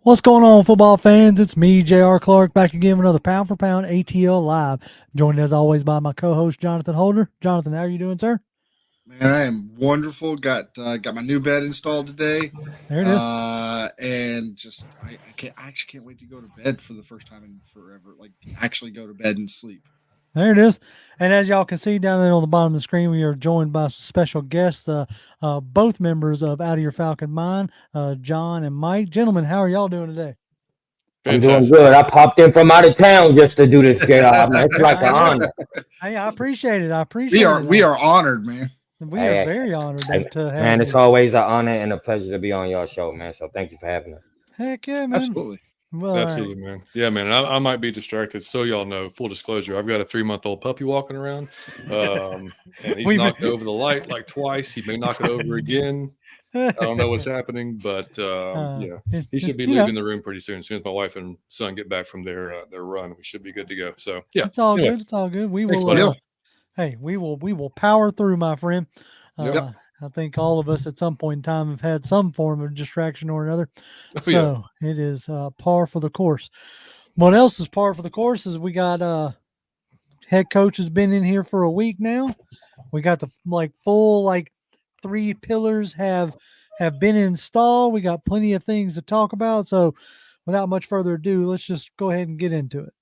What's going on, football fans? It's me, J.R. Clark, back again with another Pound for Pound ATL Live. Joined as always by my co-host, Jonathan Holder. Jonathan, how are you doing, sir? Man, I am wonderful. Got my new bed installed today. There it is. And just I actually can't wait to go to bed for the first time in forever. Like actually go to bed and sleep. There it is. And as y'all can see down there on the bottom of the screen, we are joined by special guests, both members of Outta Ya Falcon Mind, John and Mike. Gentlemen, how are y'all doing today? I'm doing good. I popped in from out of town just to do this, JR. Man, it's like an honor. Hey, I appreciate it. We are honored, man. We are very honored to have man, it's you. always an honor and a pleasure to be on your show, man. So thank you for having us. Heck yeah, man. Absolutely. Well, Absolutely, man. Yeah, man. I might be distracted. So y'all know, full disclosure, I've got a 3-month-old puppy walking around. And he's knocked over the light like twice. He may knock it over again. I don't know what's happening, but he should be leaving the room pretty soon. As soon as my wife and son get back from their run, we should be good to go. So yeah, it's all good. It's all good. We will. Hey, we will power through, my friend. I think all of us at some point in time have had some form of distraction or another. So it is par for the course. What else is par for the course is we got head coach has been in here for a week now. We got the full 3 pillars have been installed. We got plenty of things to talk about. So without much further ado, let's just go ahead and get into it.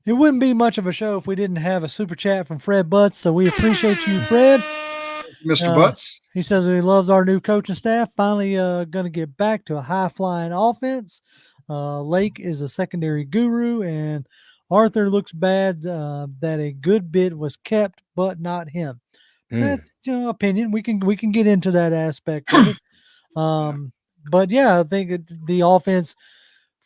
It wouldn't be much of a show if we didn't have a super chat from Fred Butts, so we appreciate you, Fred. Mr. Butts. He says that he loves our new coaching staff. Finally going to get back to a high-flying offense. Lake is a secondary guru, and Arthur looks bad that a good bit was kept, but not him. That's opinion. We can get into that aspect of it. But yeah, I think the offense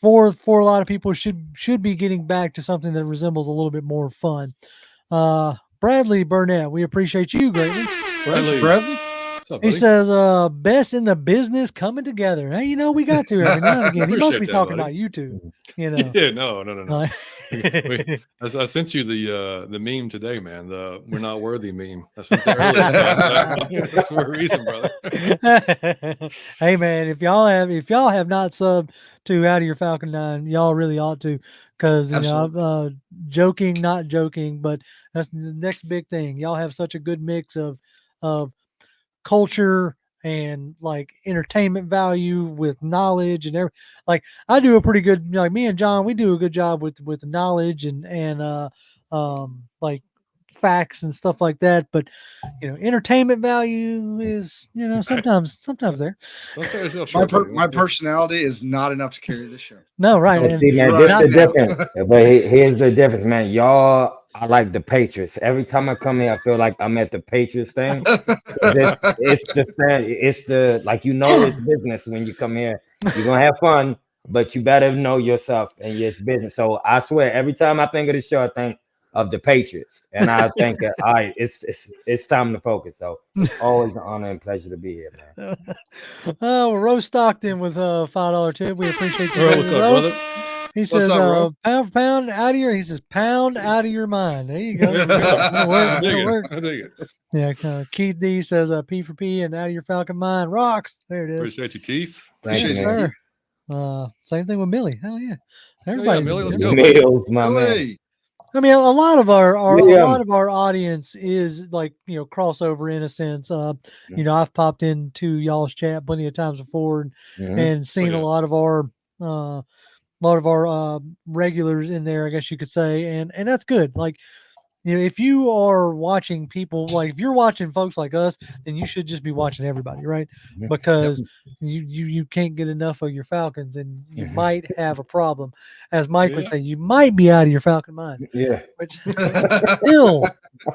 for a lot of people should be getting back to something that resembles a little bit more fun. Bradley Burnett, we appreciate you greatly. Bradley? He says, best in the business coming together. Hey, we got to every now and again. He must be talking about you two. Yeah, no. I sent you the meme today, man. The "we're not worthy" meme. That's that's for a reason, brother. Hey, man, if y'all have not subbed to Outta Ya Falcon Mind, y'all really ought to, because I'm joking, not joking, but that's the next big thing. Y'all have such a good mix of culture and entertainment value with knowledge and everything. I do a pretty good, me and John, we do a good job with knowledge and facts and stuff like that, but entertainment value is sometimes there. My personality is not enough to carry this show. No, right. See, man, this the difference. But here's the difference, man. Y'all are like the Patriots. Every time I come here, I feel like I'm at the Patriots thing. It's business when you come here. You're gonna have fun, but you better know yourself and it's business. So I swear, every time I think of the show, I think of the Patriots, and I think all right, it's time to focus. So always an honor and pleasure to be here, man. Rose Stockton with a $5 tip. We appreciate you. What's up, brother? He says, pound for pound out of your. He says, pound out of your mind. There you go. That'll work. I dig it. Yeah. Keith D says, P for P and Outta Ya Falcon Mind rocks. There it is. Appreciate you, Keith. Thank you, man. Same thing with Millie. Hell yeah. Everybody's Millie, let's go. Mills, my man. I mean, a lot of our audience is crossover in a sense. I've popped into y'all's chat plenty of times before and seen a lot of our regulars in there, I guess you could say, and that's good. If you are watching people, if you're watching folks like us, then you should just be watching everybody, right? Because you can't get enough of your Falcons, and you might have a problem. As Mike would say, you might be out of your Falcon mind. Yeah. Which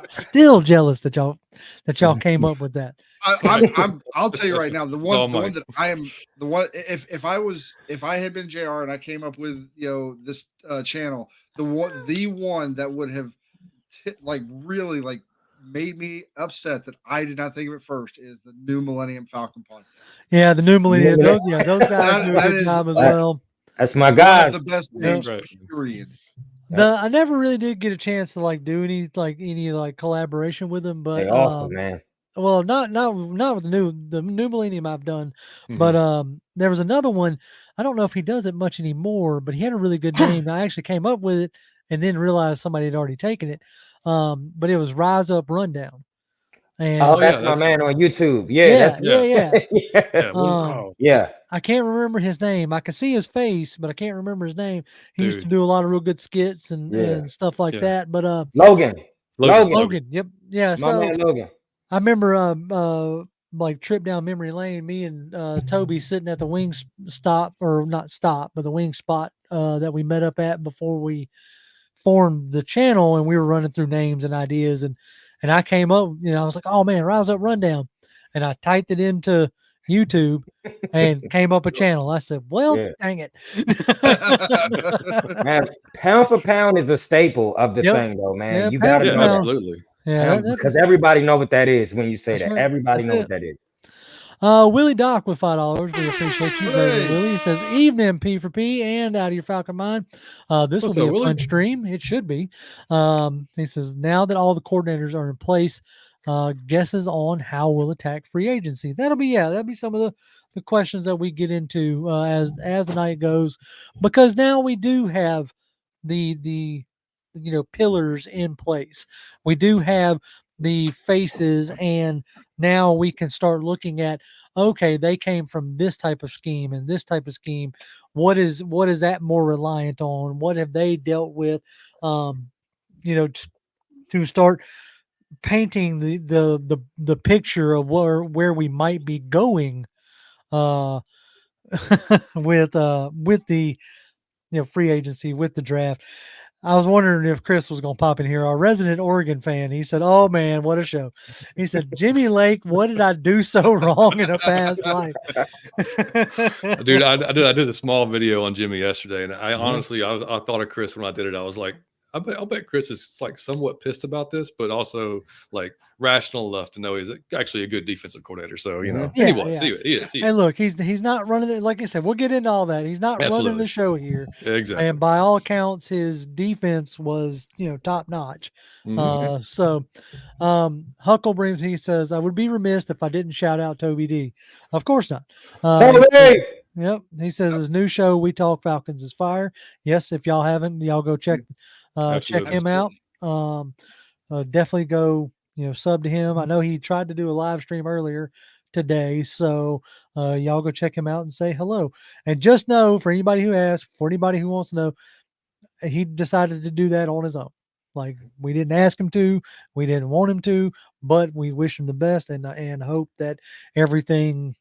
still jealous that y'all came up with that. I'll tell you right now, the one that I am the one. If I had been JR and I came up with this channel, the one that would have really made me upset that I did not think of it first is the New Millennium Falcon podcast. Yeah, the New Millennium. Those guys do a good job as well. That's my guy. The best names, period. I never really did get a chance to do any collaboration with him, but They awesome, man. well, not with the new Millennium I've done, but Mm-hmm. there was another one. I don't know if he does it much anymore, but he had a really good name. I actually came up with it and then realized somebody had already taken it. But it was Rise Up Rundown. And Oh, that's my man on YouTube. Yeah, yeah, that's yeah. yeah. I can't remember his name. I can see his face, but I can't remember his name. He used to Dude. do a lot of real good skits and stuff like that. But Logan. Logan. Yep. Yeah. My So man Logan. I remember trip down memory lane, me and Toby sitting at the wing stop, or not stop, but the wing spot that we met up at before we formed the channel, and we were running through names and ideas, and I came up, I was like, oh man, Rise Up Rundown, and I typed it into YouTube and came up a channel. I said, well, dang it. Man, pound for pound is a staple of the thing, though, man. Yeah, you gotta know absolutely. Yeah, because everybody know what that is when you say that. right. Everybody know what that is. Willie Doc with $5. We appreciate you, Willie. He says, evening P for P and Out of Your Falcon Mind. This will be a fun stream. It should be. He says, now that all the coordinators are in place, guesses on how we'll attack free agency. That'll be some of the questions that we get into as the night goes, because now we do have the pillars in place. We do have the faces, and now we can start looking at, okay, they came from this type of scheme and this type of scheme. What is that more reliant on? What have they dealt with? To start painting the picture of where we might be going with the free agency, with the draft. I was wondering if Chris was going to pop in here, our resident Oregon fan. He said, oh, man, what a show. He said, Jimmy Lake, what did I do so wrong in a past life? Dude, I did a small video on Jimmy yesterday, and I honestly, I thought of Chris when I did it. I was like, I'll bet Chris is somewhat pissed about this, but also rational enough to know he's actually a good defensive coordinator. So, he is. Hey, look, he's not running it. Like I said, we'll get into all that. He's not running the show here. Exactly. And by all accounts, his defense was, top notch. Hucklebrings, he says, I would be remiss if I didn't shout out Toby D. Of course not. Yep. He says his new show, We Talk Falcons, is fire. Yes. If y'all haven't, y'all go check him out. Definitely go, sub to him. I know he tried to do a live stream earlier today, so y'all go check him out and say hello. And just know, for anybody who asks, for anybody who wants to know, he decided to do that on his own. We didn't ask him to, we didn't want him to, but we wish him the best and hope that everything,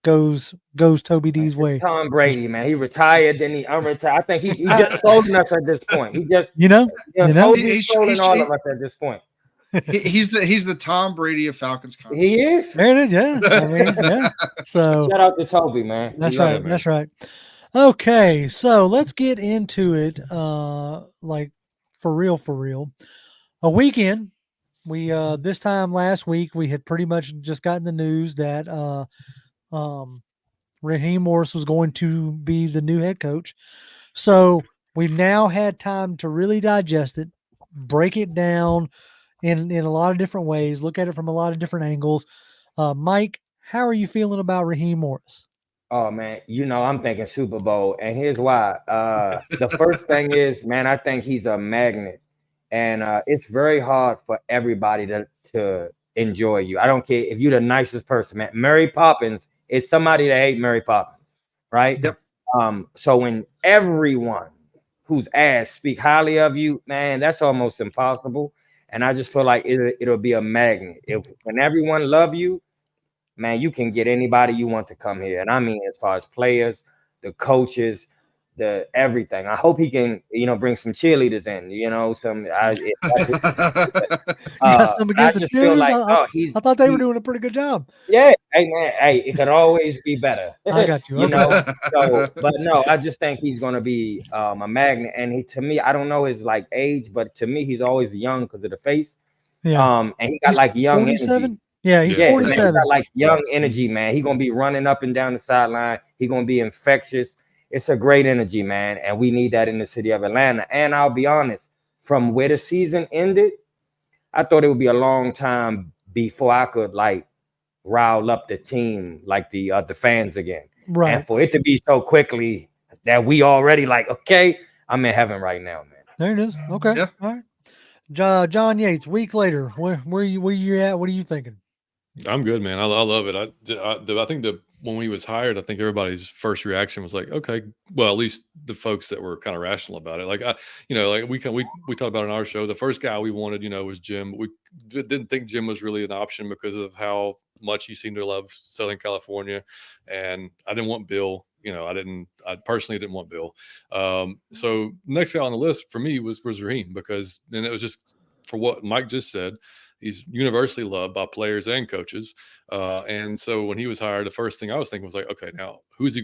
goes Toby D's way. Tom Brady, man, he retired, then he unretired. I think he just sold us at this point. He just he's sold all of us at this point. He's the Tom Brady of Falcons content. He is. There it is. Yeah. I mean, yeah. So shout out to Toby, man. That's right. That's right. Okay, so let's get into it. For real. A weekend. We this time last week we had pretty much just gotten the news that Raheem Morris was going to be the new head coach. So we've now had time to really digest it, break it down in a lot of different ways, look at it from a lot of different angles. Mike, how are you feeling about Raheem Morris? Oh man, I'm thinking Super Bowl, and here's why. The first thing is, man, I think he's a magnet, and it's very hard for everybody to enjoy you. I don't care if you're the nicest person, man. Mary Poppins is somebody that hate Mary Poppins, right? Yep. So when everyone whose ass speak highly of you, man, that's almost impossible. And I just feel like it'll be a magnet. When everyone love you, man, you can get anybody you want to come here. And I mean, as far as players, the coaches, the everything. I hope he can, bring some cheerleaders in, some. I thought they were doing a pretty good job. Yeah, hey man, it could always be better. I got you. But no, I just think he's gonna be a magnet. And to me, I don't know his age, but to me, he's always young because of the face. Yeah. And he got young 47? energy. Yeah, he's 47. Man, he got young energy, man. He's gonna be running up and down the sideline. He's gonna be infectious. it's a great energy, man, and we need that in the city of Atlanta. And I'll be honest, from where the season ended, I thought it would be a long time before I could like rile up the team like the fans again. Right. And for it to be so quickly that we already like, okay, I'm in heaven right now, man. There it is. Okay. Yeah. All right. John Yates, week later, where you at? What are you thinking? I'm good, man. I love it. I think when he was hired, I think everybody's first reaction was like, okay, well, at least the folks that were kind of rational about it. Like we talked about in our show, the first guy we wanted, was Jim. But we didn't think Jim was really an option because of how much he seemed to love Southern California, and I didn't want Bill. I personally didn't want Bill. So next guy on the list for me was Raheem, because then it was just for what Mike just said. He's universally loved by players and coaches. And so when he was hired, the first thing I was thinking was like, okay, now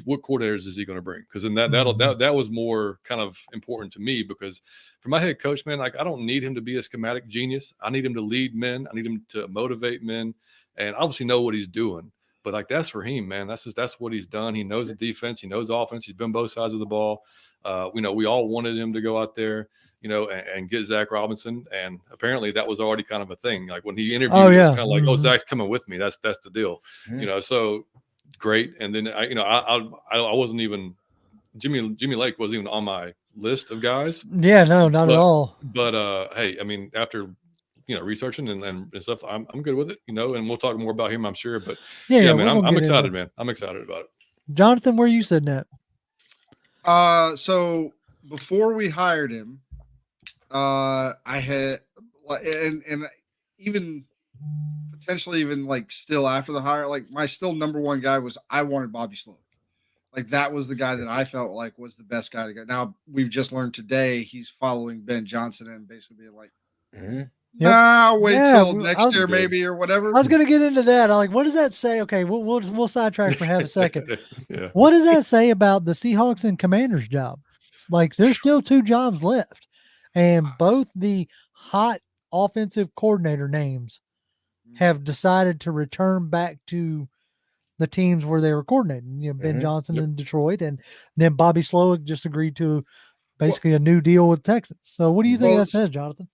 what coordinators is he going to bring? Because then that was more kind of important to me, because for my head coach, man, like I don't need him to be a schematic genius. I need him to lead men. I need him to motivate men, and obviously know what he's doing. But like that's Raheem, man. That's what he's done. He knows the defense. He knows offense. He's been both sides of the ball. We all wanted him to go out there, and get Zach Robinson. And apparently that was already kind of a thing. Like when he interviewed, it was kind of like, oh, Zach's coming with me. That's the deal, so great. And then I wasn't even, Jimmy Lake wasn't even on my list of guys. Yeah, no, not at all. But hey, I mean, after researching and stuff, I'm good with it, and we'll talk more about him, I'm sure. But yeah, man, I'm excited, man. I'm excited about it. Jonathan, where are you sitting at? So before we hired him, I had, and even potentially even like still after the hire, like my still number one guy was, I wanted Bobby Slowick. Like that was the guy that I felt like was the best guy to go. Now we've just learned today he's following Ben Johnson and basically being like, nah, wait till next year maybe or whatever. I was gonna get into that. I'm like, what does that say? Okay, we'll sidetrack for half a second. Yeah. What does that say about the Seahawks and Commanders job? Like there's still 2 jobs left, and both the hot offensive coordinator names have decided to return back to the teams where they were coordinating. Ben Johnson in Detroit, and then Bobby Slowick just agreed to basically a new deal with Texans. So what do you think that says, Jonathan?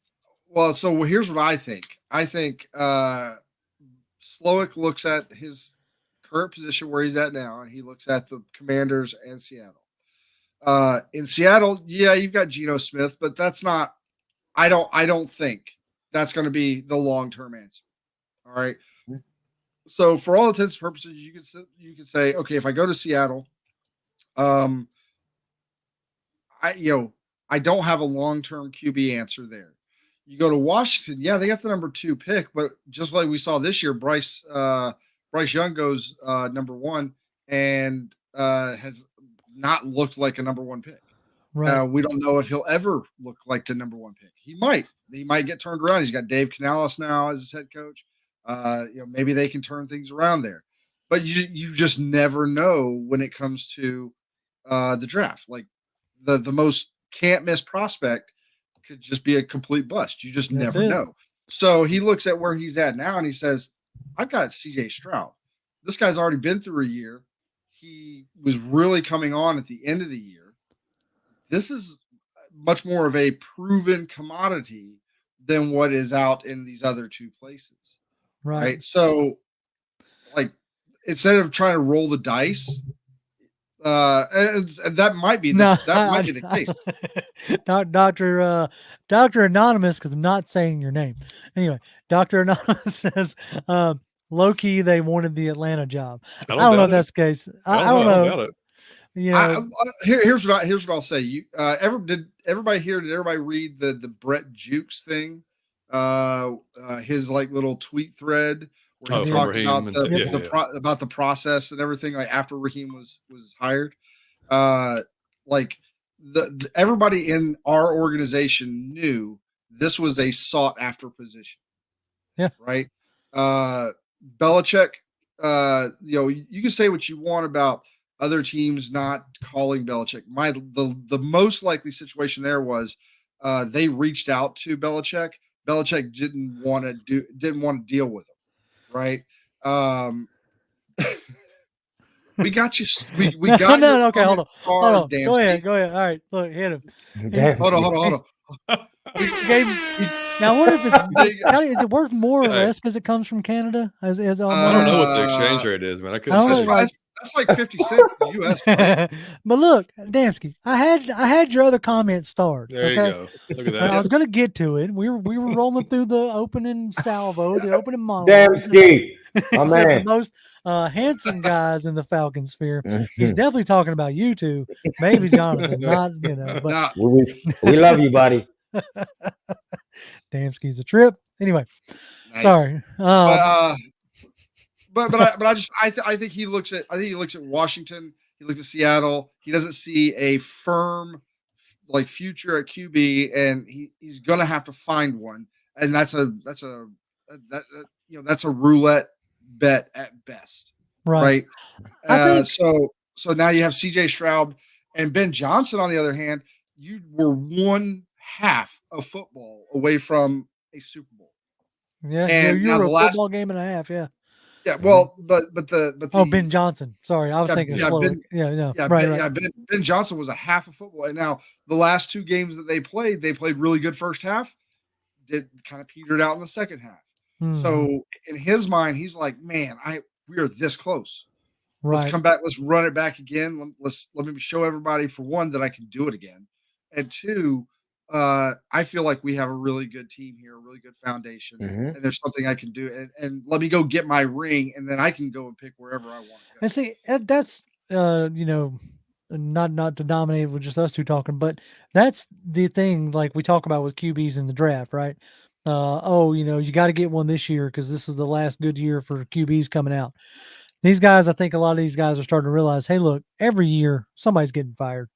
Well, so here's what I think. I think Slowick looks at his current position where he's at now, and he looks at the Commanders and Seattle. In Seattle, yeah, you've got Geno Smith, but that's not. I don't think that's going to be the long-term answer. All right. So for all intents and purposes, you can say, okay, if I go to Seattle, I don't have a long-term QB answer there. You go to Washington, yeah, they got the number 2 pick, but just like we saw this year, Bryce Young goes number 1 and has not looked like a number 1 pick. Right. We don't know if he'll ever look like the number 1 pick. He might get turned around. He's got Dave Canales now as his head coach. Maybe they can turn things around there, but you just never know when it comes to the draft. Like the most can't miss prospect could just be a complete bust. You just never know. So he looks at where he's at now and he says, I've got CJ Stroud. This guy's already been through a year. He was really coming on at the end of the year. This is much more of a proven commodity than what is out in these other 2 places. Right. So like, instead of trying to roll the dice, and that might be the case. Dr. Anonymous, because I'm not saying your name. Anyway, Dr. Anonymous says, low key, they wanted the Atlanta job. I don't know if that's the case. I don't know. Here's what I'll say. Did everybody read the Brett Jukes thing? His like little tweet thread where he talked about about the process and everything, like after Raheem was hired. Like everybody in our organization knew this was a sought after position. Yeah. Right. Belichick, you can say what you want about other teams not calling Belichick. The most likely situation there was they reached out to Belichick. Belichick didn't want to deal with him, right? We got you. We got no, your okay, hold on. Damn, Go ahead. All right, look, hit him. Hold on. Now, I wonder if it's is it worth more or less because it comes from Canada? I don't know what the exchange rate is, man. I couldn't. That's like 50 cents in the US. Right? But look, Damsky, I had your other comment starred. There you go. Look at that. I was gonna get to it. We were rolling through the opening salvo, the opening monologue. Damsky, my man. The most handsome guys in the Falcon sphere. He's definitely talking about you two, maybe Jonathan, not but we love you, buddy. Damsky's a trip. Anyway, nice. Sorry. But I think he looks at Washington. He looks at Seattle. He doesn't see a firm like future at QB, and he's gonna have to find one. And that's a roulette bet at best, right? So now you have CJ Stroud and Ben Johnson. On the other hand, you were one half of football away from a Super Bowl. Yeah, and you were a football game and a half. Yeah. Yeah, well, but Ben Johnson. Sorry, I was thinking Ben Johnson was a half of football, and now the last two games that they played really good first half. Did kind of petered out in the second half. So in his mind, he's like, man, we are this close. Right. Let's come back. Let's run it back again. Let me show everybody, for one, that I can do it again, and two, I feel like we have a really good team here, a really good foundation, and there's something I can do. And let me go get my ring, and then I can go and pick wherever I want to go. And see, that's not to dominate with just us two talking, but that's the thing. Like we talk about with QBs in the draft, right? You got to get one this year because this is the last good year for QBs coming out. These guys, I think a lot of these guys are starting to realize, hey, look, every year somebody's getting fired.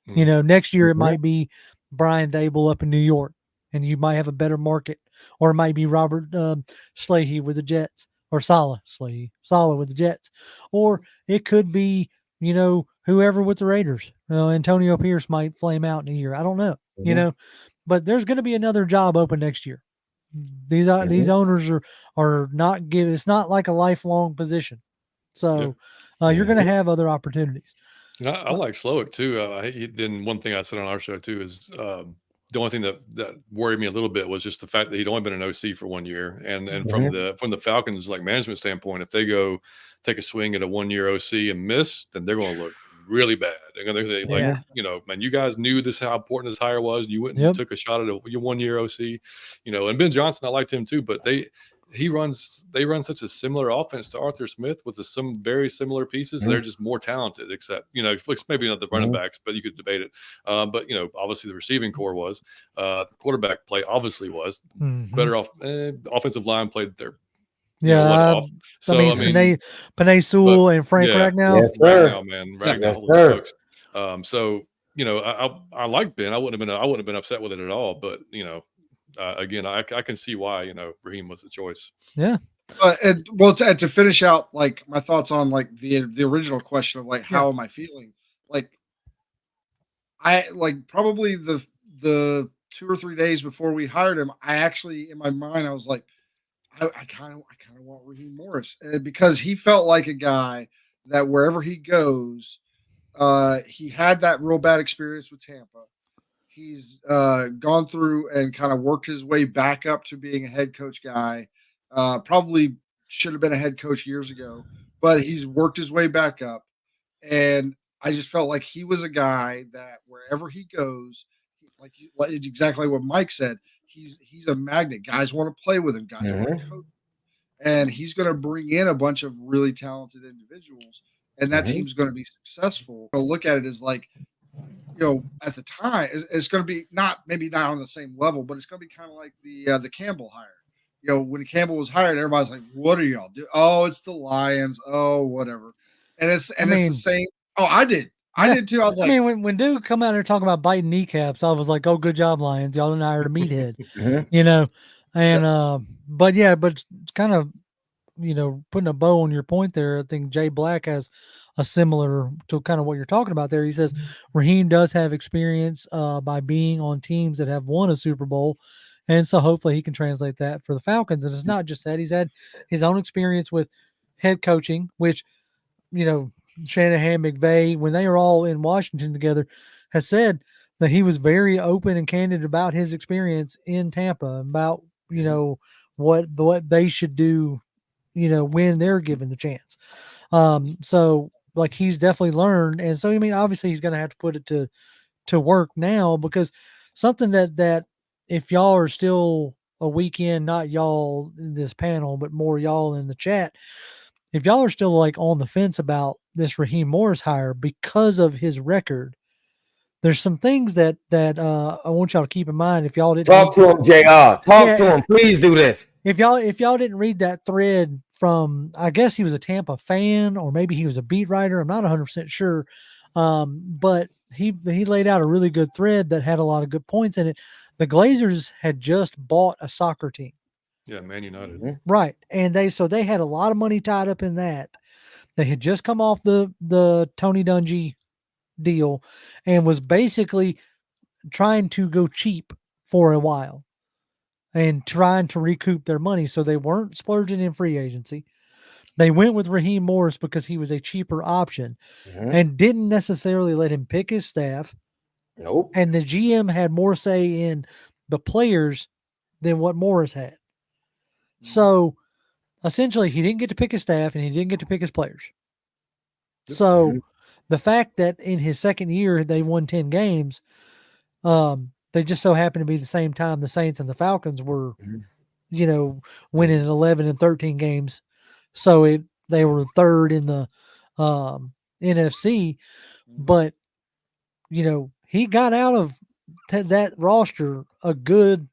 Next year it might be Brian Dable up in New York, and you might have a better market, or it might be Robert Slahy with the Jets, or Saleh with the Jets, or it could be whoever with the Raiders. Antonio Pierce might flame out in a year. I don't know, but there's going to be another job open next year. These owners are not giving. It's not like a lifelong position, so you're going to have other opportunities. I like Slowick too. Then one thing I said on our show too is the only thing that worried me a little bit was just the fact that he'd only been an OC for 1 year, and from the Falcons like management standpoint, if they go take a swing at a 1 year OC and miss, then they're going to look really bad. They're going to say man, you guys knew how important this hire was. You wouldn't have took a shot at your 1 year OC, And Ben Johnson, I liked him too, but they run such a similar offense to Arthur Smith with some very similar pieces. They're just more talented, except, maybe not the running backs, but you could debate it. But, obviously the receiving core was, the quarterback play obviously was better off. Offensive line played their, off. So, Penei Sewell and Frank Ragnow. Ragnow. So, I like Ben. I wouldn't have been upset with it at all, but, again, I can see why Raheem was the choice. Yeah. To finish out like my thoughts on like the original question of like how am I feeling? Like I like probably the 2 or 3 days before we hired him, I actually in my mind I was like I kind of want Raheem Morris, because he felt like a guy that wherever he goes, he had that real bad experience with Tampa. He's gone through and kind of worked his way back up to being a head coach guy. Probably should have been a head coach years ago, but he's worked his way back up. And I just felt like he was a guy that wherever he goes, like exactly what Mike said, he's a magnet. Guys want to play with him. Guys want to coach. And he's going to bring in a bunch of really talented individuals, and that team's going to be successful. I'll look at it as like, at the time, it's going to be maybe not on the same level, but it's going to be kind of like the Campbell hire. When Campbell was hired, everybody's like, "What are y'all doing?" Oh, it's the Lions. Oh, whatever. And it's the same. Oh, I did too. I was like, when dude come out there talking about biting kneecaps, I was like, "Oh, good job, Lions. Y'all didn't hire a meathead," And but it's kind of putting a bow on your point there. I think Jay Black has a similar to kind of what you're talking about there. He says Raheem does have experience by being on teams that have won a Super Bowl. And so hopefully he can translate that for the Falcons. And it's not just that. He's had his own experience with head coaching, which, Shanahan, McVay, when they were all in Washington together, had said that he was very open and candid about his experience in Tampa, about, you know, what they should do, you know, when they're given the chance. So like he's definitely learned. And so, I mean, obviously he's going to have to put it to work now, because something that if y'all are still a weekend, not y'all in this panel, but more y'all in the chat, if y'all are still like on the fence about this Raheem Morris hire because of his record, there's some things that I want y'all to keep in mind. If y'all didn't talk to him, JR, talk to him, please do this. If y'all didn't read that thread from, I guess he was a Tampa fan, or maybe he was a beat writer, I'm not 100% sure, but he laid out a really good thread that had a lot of good points in it. The Glazers had just bought a soccer team. Yeah, Man United. Right. And they had a lot of money tied up in that. They had just come off the Tony Dungy deal and was basically trying to go cheap for a while and trying to recoup their money. So they weren't splurging in free agency. They went with Raheem Morris because he was a cheaper option and didn't necessarily let him pick his staff. Nope. And the GM had more say in the players than what Morris had. So essentially he didn't get to pick his staff and he didn't get to pick his players. So the fact that in his second year they won 10 games, they just so happened to be the same time the Saints and the Falcons were, you know, winning 11 and 13 games. So they were third in the NFC, but you know, he got out of that roster a good,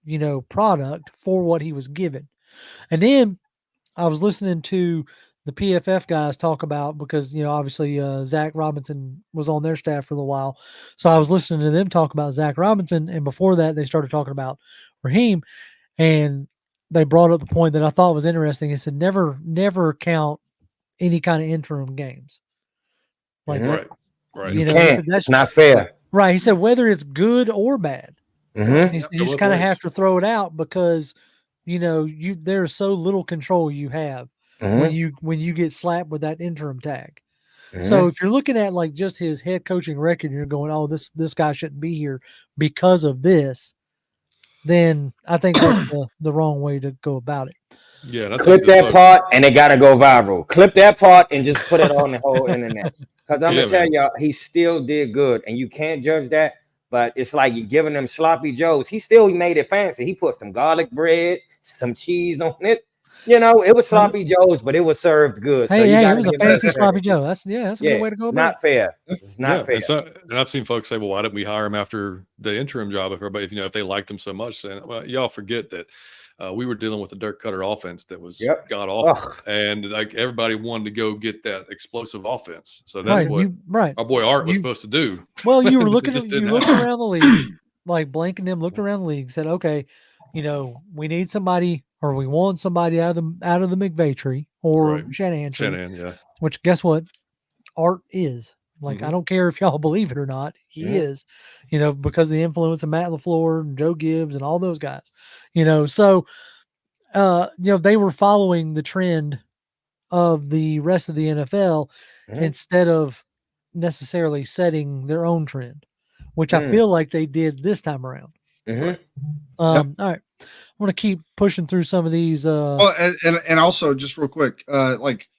you know, product for what he was given. And then I was listening to the PFF guys talk about, because, you know, obviously Zach Robinson was on their staff for a little while. So I was listening to them talk about Zach Robinson. And before that, they started talking about Raheem, and they brought up the point that I thought was interesting. He said, never count any kind of interim games. Like, right. You know, that's not fair. Right. He said, whether it's good or bad, you just kind of have to throw it out, because, you know, there's so little control you have when you get slapped with that interim tag. So if you're looking at like just his head coaching record, and you're going, oh, this guy shouldn't be here because of this, then I think that's the wrong way to go about it. Yeah, and clip that part and it gotta go viral. Clip that part and just put it on the whole internet. Because I'm gonna tell y'all, he still did good, and you can't judge that. But it's like you're giving them sloppy joes. He still made it fancy. He put some garlic bread, some cheese on it. You know, it was sloppy joes, but it was served good. Hey, so it was a fancy sloppy joe. That's a good way to go about it. Not fair. It's not fair. And I've seen folks say, well, why didn't we hire him after the interim job? If they liked him so much, then well, y'all forget that we were dealing with a dirt cutter offense that was god awful, and like everybody wanted to go get that explosive offense. So that's what our boy Art was supposed to do. Well, you were looking around the league, like Blank and them looked around the league, said, okay, you know, we need somebody, or we want somebody out of the McVay tree or Shanahan tree. Which, guess what? Art is. Like, I don't care if y'all believe it or not, he is, you know, because of the influence of Matt LaFleur and Joe Gibbs and all those guys, you know. So, you know, they were following the trend of the rest of the NFL instead of necessarily setting their own trend, which I feel like they did this time around. All right. I want to keep pushing through some of these. And also just real quick, like,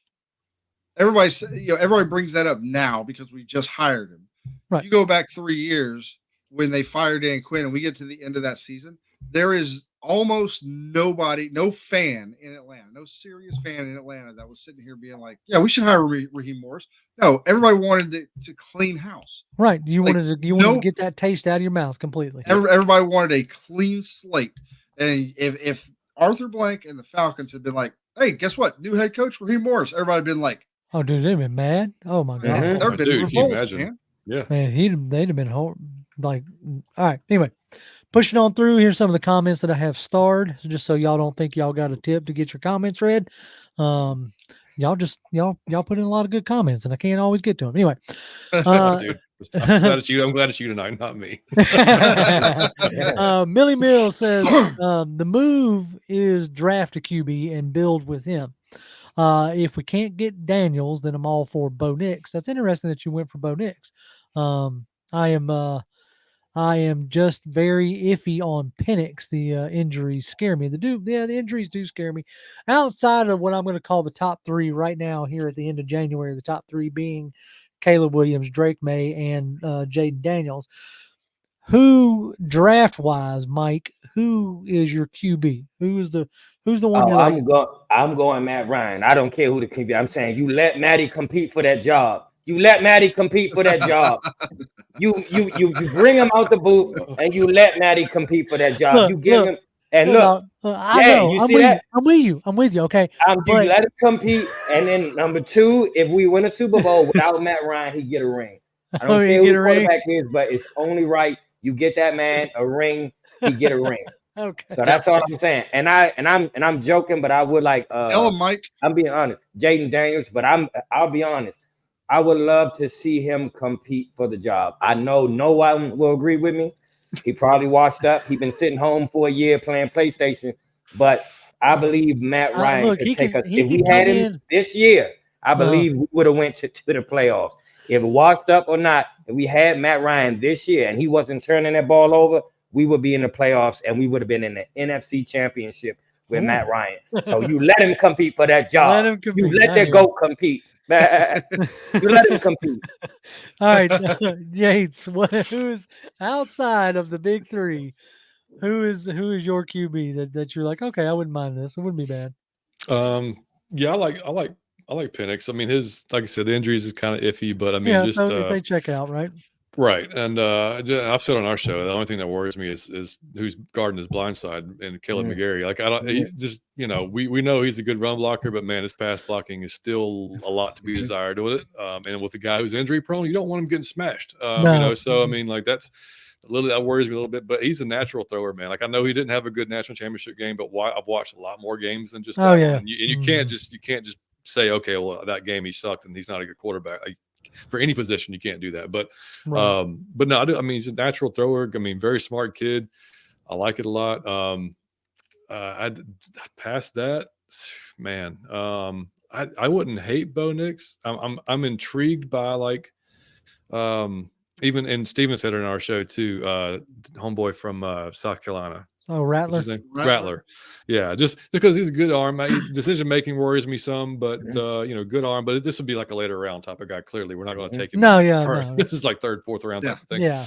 everybody brings that up now because we just hired him. Right. You go back 3 years when they fired Dan Quinn, and we get to the end of that season, there is almost nobody, no fan in Atlanta, no serious fan in Atlanta that was sitting here being like, yeah, we should hire Raheem Morris. No, everybody wanted to clean house. Right. You wanted to get that taste out of your mouth completely. Everybody wanted a clean slate. And if Arthur Blank and the Falcons had been like, hey, guess what? New head coach, Raheem Morris, everybody had been like, oh, dude, they'd been mad. Oh my God. They've been revolt, man. Yeah. Man, they'd have been like, all right. Anyway, pushing on through. Here's some of the comments that I have starred, just so y'all don't think y'all got a tip to get your comments read. Y'all put in a lot of good comments, and I can't always get to them. Anyway, dude, I'm glad it's you tonight, not me. Millie Mill says the move is draft a QB and build with him. If we can't get Daniels, then I'm all for Bo Nix. That's interesting that you went for Bo Nix. I am just very iffy on Penix. The injuries scare me. The injuries do scare me. Outside of what I'm going to call the top three right now here at the end of January, the top three being Caleb Williams, Drake May, and Jaden Daniels. Who draft-wise, Mike? Who is your QB? Who's the one? I'm going Matt Ryan. I don't care who the QB. I'm saying you let Matty compete for that job. You let Matty compete for that job. You bring him out the booth and you let Matty compete for that job. You give him and look. I know. You see that? I'm with you. Okay. You let him compete, and then number two, if we win a Super Bowl without Matt Ryan, he get a ring. I don't care who the quarterback is, but it's only right you get that man a ring. He get a ring. Okay. So that's all I'm saying. And I'm joking, but I would like tell him, Mike. I'm being honest, Jaden Daniels, but I'll be honest. I would love to see him compete for the job. I know no one will agree with me. He probably washed up. He's been sitting home for a year playing PlayStation. But I believe Matt Ryan could take us. If we had him this year, I believe we would have went to the playoffs. If it washed up or not, if we had Matt Ryan this year and he wasn't turning that ball over, we would be in the playoffs and we would have been in the NFC Championship with Matt Ryan. So you let him compete for that job. You let that GOAT compete. You let him compete. All right, Yates. Who's outside of the big three? Who is your QB that you're like, okay, I wouldn't mind this. It wouldn't be bad. Yeah, I like Penix. I mean, like I said, the injuries is kind of iffy, but I mean, so if they check out, right? Right. And I've said on our show, the only thing that worries me is who's guarding his blind side and Caleb McGarry. Like, he's just, we know he's a good run blocker, but man, his pass blocking is still a lot to be desired with it. And with a guy who's injury prone, you don't want him getting smashed. So I mean, like that worries me a little bit, but he's a natural thrower, man. Like, I know he didn't have a good national championship game, but I've watched a lot more games than just that. And you can't just say, okay, well, that game he sucked and he's not a good quarterback. Like, for any position, you can't do that. But no, I mean, he's a natural thrower. I mean, very smart kid. I like it a lot. I'd past that, man. I wouldn't hate Bo Nix. I'm intrigued by like even, and Steven said it in our show too, homeboy from South Carolina. Oh, Rattler. Rattler. Yeah, just because he's a good arm. Decision making worries me some, but good arm. But this would be like a later round type of guy. Clearly, we're not going to take him. No. This is like third, fourth round type of thing. Yeah.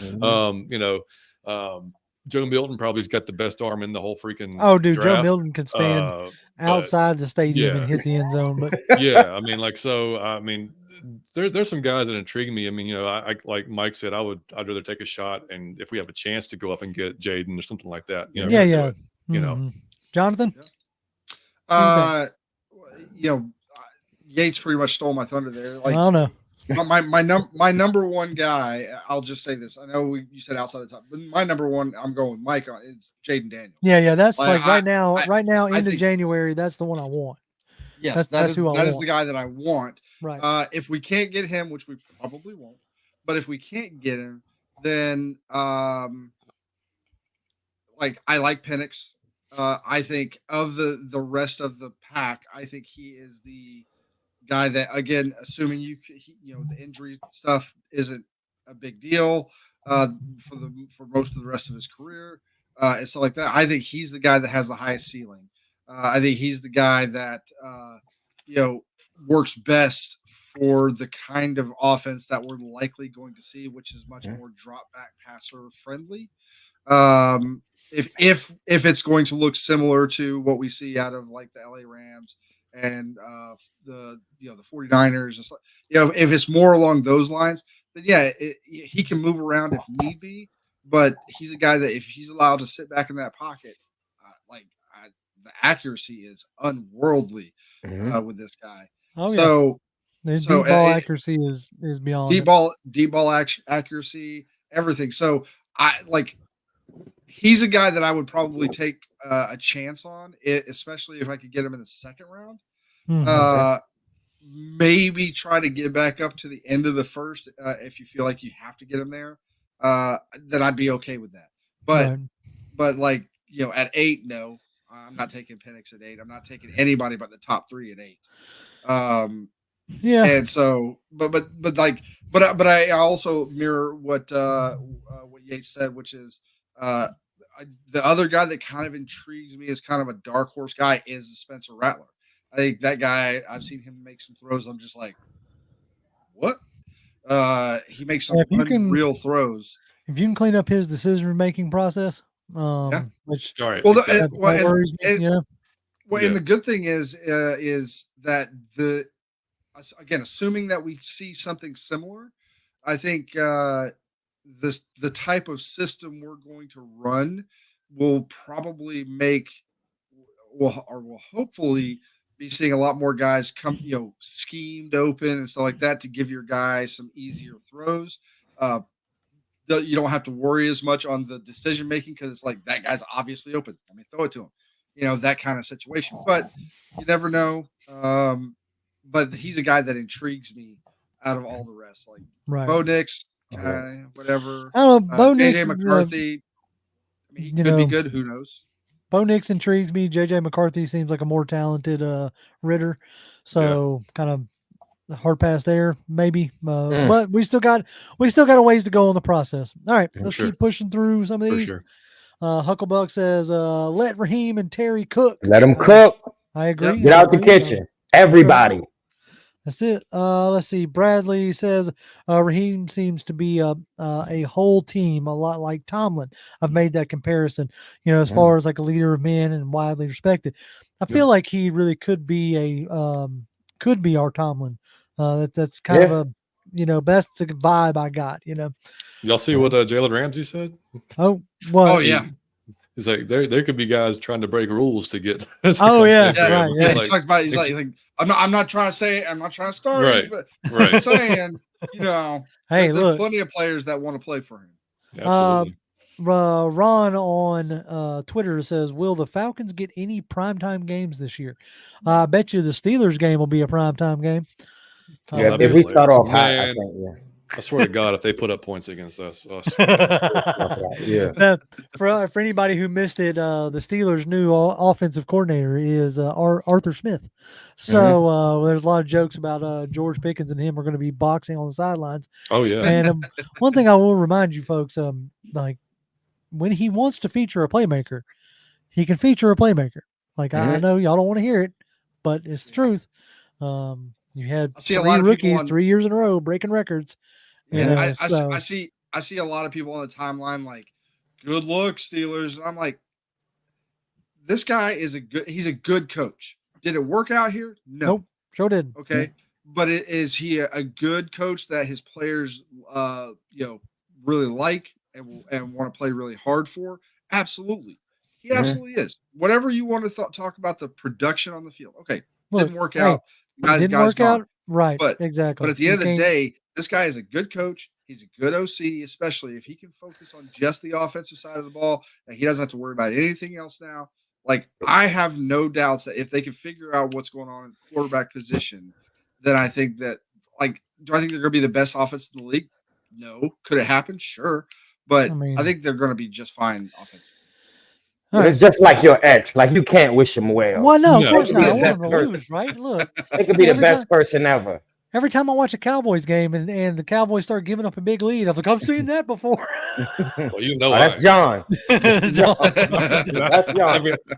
Joe Milton probably's got the best arm in the whole freaking. Oh, dude, draft. Joe Milton can stand outside the stadium and hit the end zone. But yeah, I mean, there's some guys that intrigue me. I mean, I like Mike said, I'd rather take a shot, and if we have a chance to go up and get Jaden or something like that, Jonathan. Yates pretty much stole my thunder there. Like, I don't know. my number one guy. I'll just say this. I know you said outside the top, but my number one, I'm going with Mike. It's Jaden Daniels. Yeah. That's like right now, into January. That's the one I want. Yes, that is the guy that I want. Right. If we can't get him, which we probably won't, but if we can't get him, then I like Penix. I think of the rest of the pack, I think he is the guy that, again, assuming the injury stuff isn't a big deal for most of the rest of his career and stuff like that. I think he's the guy that has the highest ceiling. I think he's the guy that works best for the kind of offense that we're likely going to see, which is much more drop back passer friendly. If it's going to look similar to what we see out of like the LA Rams and the 49ers, and stuff, if it's more along those lines, then he can move around if need be. But he's a guy that if he's allowed to sit back in that pocket, the accuracy is unworldly with this guy. Oh, so his deep ball accuracy is beyond deep ball accuracy, everything. So he's a guy that I would probably take a chance on, especially if I could get him in the second round. Maybe try to get back up to the end of the first if you feel like you have to get him there. Then I'd be okay with that. But at 8, no. I'm not taking Penix at 8. I'm not taking anybody but the top 3 at 8. Yeah. And so, but I also mirror what Yates said, which is the other guy that kind of intrigues me as kind of a dark horse guy is Spencer Rattler. I think that guy, I've seen him make some throws. I'm just like, what? He makes some unreal throws. If you can clean up his decision-making process, which right, well, exactly. And the good thing is that again, assuming that we see something similar, I think the type of system we're going to run will probably will hopefully be seeing a lot more guys come, schemed open and stuff like that to give your guys some easier throws. You don't have to worry as much on the decision making because it's like that guy's obviously open. Let me throw it to him. That kind of situation. But you never know. But he's a guy that intrigues me out of all the rest. Like Bo Nix, whatever. I don't know. Bo Nix, JJ McCarthy. He could be good. Who knows? Bo Nix intrigues me. JJ McCarthy seems like a more talented Ritter. So kind of hard pass there, maybe. But we still got a ways to go on the process. All right, let's keep pushing through some of these. Hucklebuck says, let Raheem and Terry cook. Let them cook. I agree. Get out the kitchen. Everybody. That's it. Let's see. Bradley says Raheem seems to be a whole team, a lot like Tomlin. I've made that comparison, as far as like a leader of men and widely respected. I feel like he really could be our Tomlin. That's kind of a, that's the vibe I got, Y'all see what Jalen Ramsey said? Oh, well. Oh, yeah. He's like, there could be guys trying to break rules to get. Oh yeah, right. Yeah, he talked about. He's like, I'm not trying to say. I'm not trying to start. Right. But right. I'm saying, hey, there's plenty of players that want to play for him. Absolutely. Ron on Twitter says, "Will the Falcons get any primetime games this year?" I bet you the Steelers game will be a primetime game. If we start off hot, I think, I swear to God, if they put up points against us, Now, for anybody who missed it, the Steelers' new offensive coordinator is Arthur Smith. So there's a lot of jokes about George Pickens and him are going to be boxing on the sidelines. Oh yeah. And one thing I will remind you folks, like when he wants to feature a playmaker, he can feature a playmaker. Like I know y'all don't want to hear it, but it's the truth. You had 3 rookies 3 years in a row breaking records. I see a lot of people on the timeline like, good luck, Steelers. And I'm like, this guy he's a good coach. Did it work out here? No. Nope, sure did. Okay. But is he a good coach that his players really like and want to play really hard for? Absolutely. He absolutely is. Whatever you want to talk about the production on the field. Okay. Didn't work out. Didn't work out. Right. But exactly. But at the end of the day, this guy is a good coach. He's a good OC, especially if he can focus on just the offensive side of the ball, and he doesn't have to worry about anything else now. Like, I have no doubts that if they can figure out what's going on in the quarterback position, then I think that, like, do I think they're going to be the best offense in the league? No. Could it happen? Sure. But I think they're going to be just fine offensively. It's just like your ex. Like, you can't wish him well. Well, no, of course not. I want him to lose, right? Look. They could be the best person ever. Every time I watch a Cowboys game and the Cowboys start giving up a big lead, I'm like, I've seen that before. Well, that's John. That's John.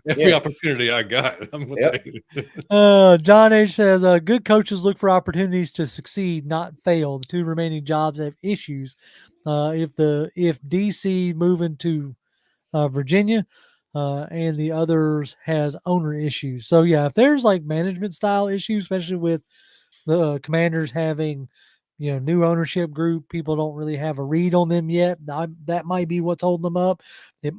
Every opportunity I got, I'm going to take it. John H. says, good coaches look for opportunities to succeed, not fail. The 2 remaining jobs have issues. If DC moving to Virginia and the others has owner issues. So, yeah, if there's like management style issues, especially with the Commanders having, new ownership group, people don't really have a read on them yet. That might be what's holding them up. It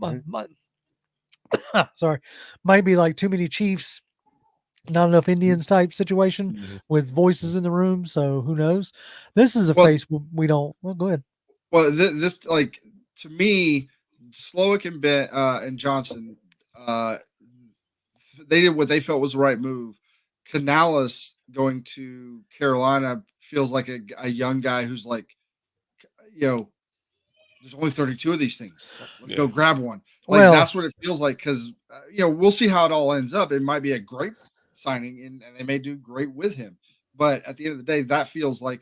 might be like too many Chiefs, not enough Indians type situation with voices in the room. So who knows? This is a face we don't. Well, go ahead. Well, this like, to me, Slowick and Johnson, they did what they felt was the right move. Canales going to Carolina feels like a young guy who's like, there's only 32 of these things. Let's go grab one. That's what it feels like because we'll see how it all ends up. It might be a great signing, and they may do great with him. But at the end of the day, that feels like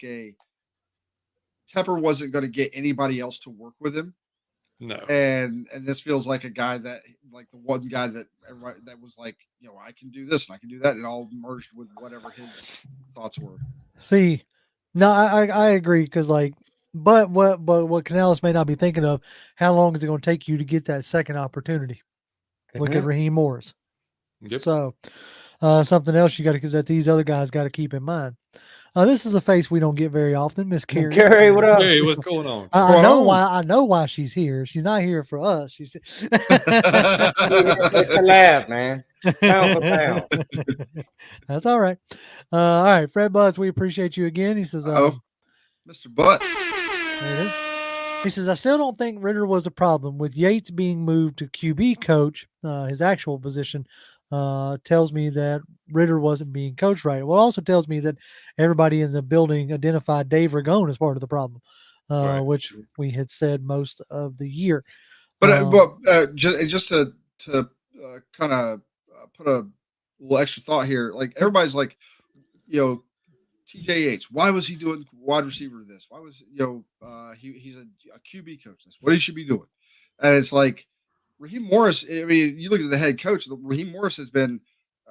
Tepper wasn't going to get anybody else to work with him. No. And this feels like a guy that, like the one guy that everybody that was like, I can do this and I can do that. It all merged with whatever his thoughts were. See, no, I agree because but what Canales may not be thinking of, how long is it going to take you to get that second opportunity? Look at Raheem Morris. Yep. So something else that these other guys got to keep in mind. This is a face we don't get very often, Miss Carrie. Carrie, what up? Hey, what's going on? I know why she's here. She's not here for us. She's it's a lab, man. Pound for pound. That's all right. All right, Fred Butts, we appreciate you again. He says, Mr. Butts. There it is. He says, I still don't think Ritter was a problem with Yates being moved to QB coach. His actual position tells me that Ritter wasn't being coached right. Well, it also tells me that everybody in the building identified Dave Ragone as part of the problem, which we had said most of the year. But just to kind of put a little extra thought here, like everybody's like, TJ Yates, why was he doing wide receiver this? Why was he's a QB coach this? What he should be doing? And it's like Raheem Morris. I mean, you look at the head coach. Raheem Morris has been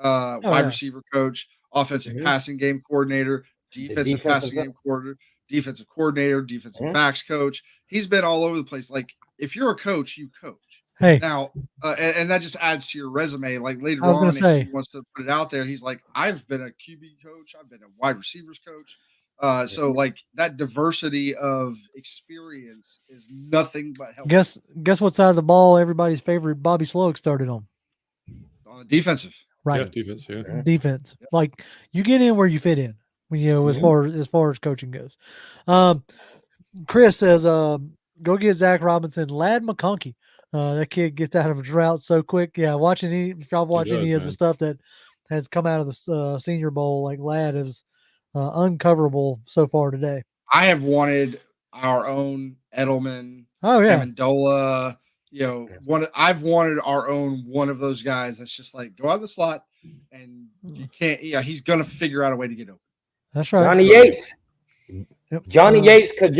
wide receiver coach, offensive passing game coordinator, defensive passing game coordinator, defensive coordinator, defensive backs coach. He's been all over the place. Like if you're a coach, you coach. Hey, now, and that just adds to your resume. Like later on, if he wants to put it out there, he's like, I've been a QB coach, I've been a wide receivers coach. So like that diversity of experience is nothing but helpful. Guess what side of the ball everybody's favorite Bobby Sloak started on? On the defensive, right? Yeah, defense. Yeah, defense. Yeah. Like you get in where you fit in. As far as coaching goes. Chris says, go get Zach Robinson, Lad McConkey. That kid gets out of a drought so quick. Yeah, if y'all watch any of the stuff that has come out of the Senior Bowl, like Lad is uncoverable so far today. I have wanted our own Edelman, Amendola. I've wanted our own one of those guys that's just like go out of the slot and you can't. Yeah, he's gonna figure out a way to get open. That's right, Johnny Yates. Yep. Johnny Yates could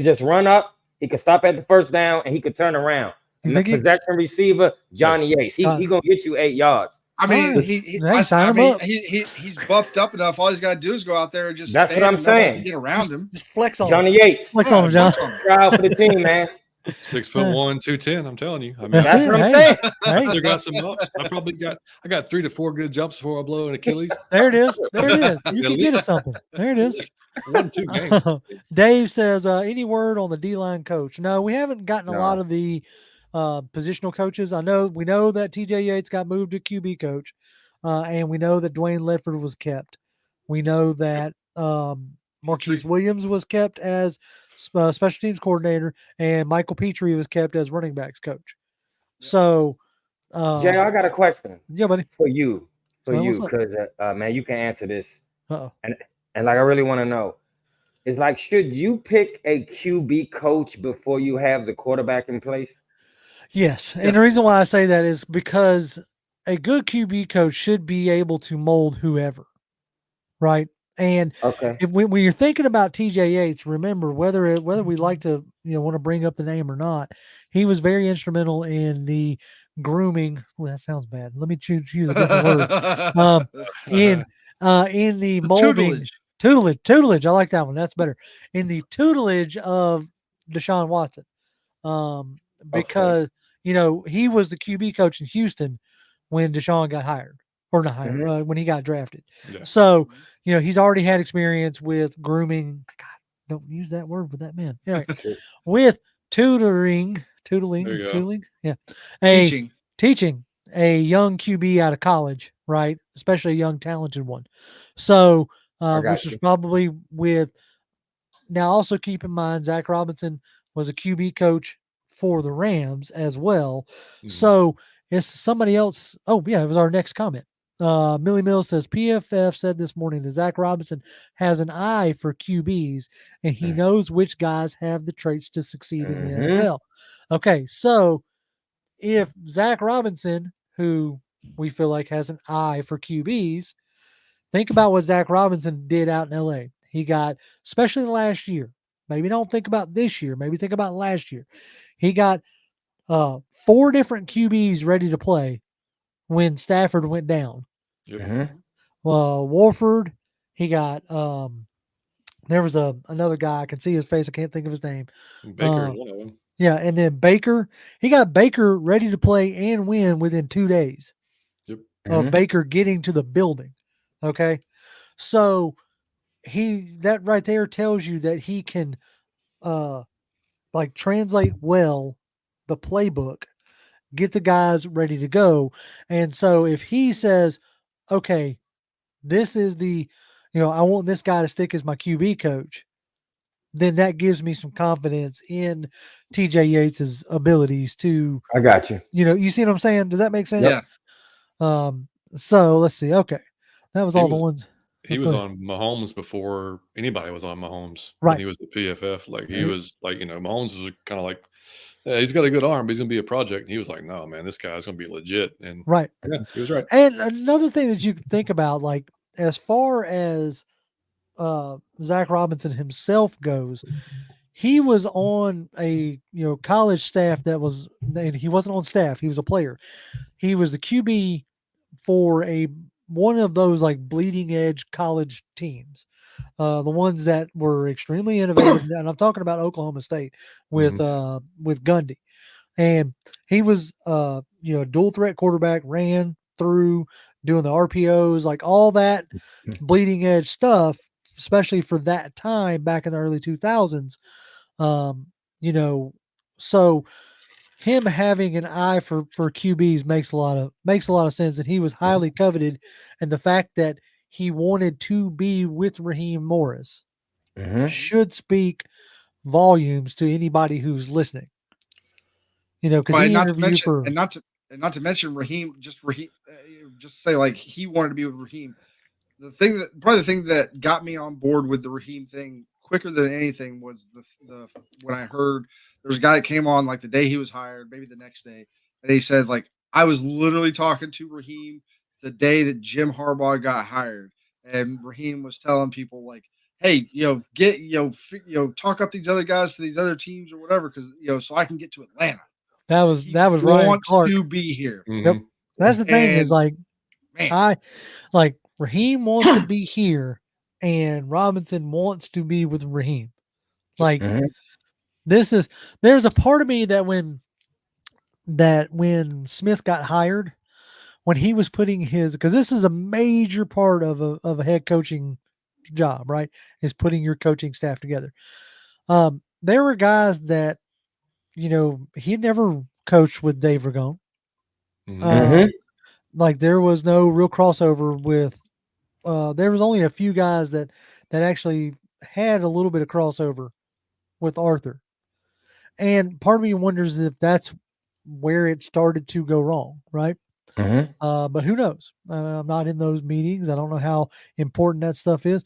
just run up. He could stop at the first down and he could turn around. Possession receiver, Johnny Yates. He gonna get you 8 yards. I mean, he's buffed up enough. All he's got to do is go out there and just. That's what I'm saying. Get around him. Just flex on Johnny Yates. Flex on him, John. Proud for the team, man. 6'1", 210. I'm telling you. I mean, that's what I'm saying. I still got some ups. I got 3 to 4 good jumps before I blow an Achilles. There it is. You can get us something. There it is. 1-2 games. Dave says, any word on the D-line coach? No, we haven't gotten a lot of the positional coaches. We know that TJ Yates got moved to QB coach, and we know that Dewayne Ledford was kept. We know that Marquise Williams was kept as special teams coordinator, and Michael Petrie was kept as running backs coach. So, Jay, I got a question. Yeah, buddy. For you, because man, you can answer this. And like I really want to know. It's like, should you pick a QB coach before you have the quarterback in place? Yes, and the reason why I say that is because a good QB coach should be able to mold whoever, right? And when you're thinking about TJ Yates, remember whether we like to want to bring up the name or not, he was very instrumental in the grooming. Well, that sounds bad. Let me choose a different word. In the molding tutelage. I like that one. That's better. In the tutelage of Deshaun Watson, because he was the QB coach in Houston when Deshaun got hired, or not hired, when he got drafted. Yeah. So. He's already had experience with grooming. God, don't use that word with that man. Anyway, with tutoring. Yeah. Teaching a young QB out of college, right? Especially a young, talented one. So, which is probably now also keep in mind, Zach Robinson was a QB coach for the Rams as well. Mm-hmm. So it's somebody else. Oh yeah, it was our next comment. Millie Mills says PFF said this morning that Zach Robinson has an eye for QBs and he knows which guys have the traits to succeed in the NFL. Okay, so if Zach Robinson, who we feel like has an eye for QBs, think about what Zach Robinson did out in LA. He got, especially last year, maybe don't think about this year, maybe think about last year. He got 4 different QBs ready to play when Stafford went down. Warford, he got there was another guy, I can see his face, I can't think of his name. Baker is one of them. Yeah, and then Baker, he got Baker ready to play and win within 2 days of Baker getting to the building. Okay. So that right there tells you that he can like translate well the playbook, get the guys ready to go. And so if he says, okay, this is I want this guy to stick as my QB coach, then that gives me some confidence in TJ Yates's abilities to. I got you. You see what I'm saying? Does that make sense? Yeah. So let's see. Okay. That was all the ones. He was on Mahomes before anybody was on Mahomes. Right. When he was the PFF. Like he was like, Mahomes was kind of like, yeah, he's got a good arm, but he's gonna be a project. And he was like, no, man, this guy's gonna be legit. And right. Yeah, he was right. And another thing that you can think about, like as far as Zach Robinson himself goes, he was on a college staff that was, and he wasn't on staff, he was a player. He was the QB for one of those like bleeding edge college teams, the ones that were extremely innovative. And I'm talking about Oklahoma State with Gundy, and he was dual threat quarterback, ran through doing the RPOs, like all that bleeding edge stuff, especially for that time back in the early 2000s. So him having an eye for QBs makes a lot of sense, and he was highly coveted. And the fact that he wanted to be with Raheem Morris should speak volumes to anybody who's listening. Because he interviewed for, and not to mention Raheem, just say like he wanted to be with Raheem. The thing that got me on board with the Raheem thing quicker than anything was the when I heard there was a guy that came on like the day he was hired, maybe the next day, and he said like, I was literally talking to Raheem the day that Jim Harbaugh got hired, and Raheem was telling people like, hey, get talk up these other guys to these other teams or whatever, because so I can get to Atlanta. That was Ryan Clark to be here. Yep. That's the thing, is like, man. Raheem wants to be here, and Robinson wants to be with Raheem. Like there's a part of me that when Smith got hired, when he was putting because this is a major part of a head coaching job, right? Is putting your coaching staff together. There were guys that, he never coached with Dave Ragone. Like there was no real crossover with, there was only a few guys that actually had a little bit of crossover with Arthur. And part of me wonders if that's where it started to go wrong, right? But who knows? I'm not in those meetings. I don't know how important that stuff is.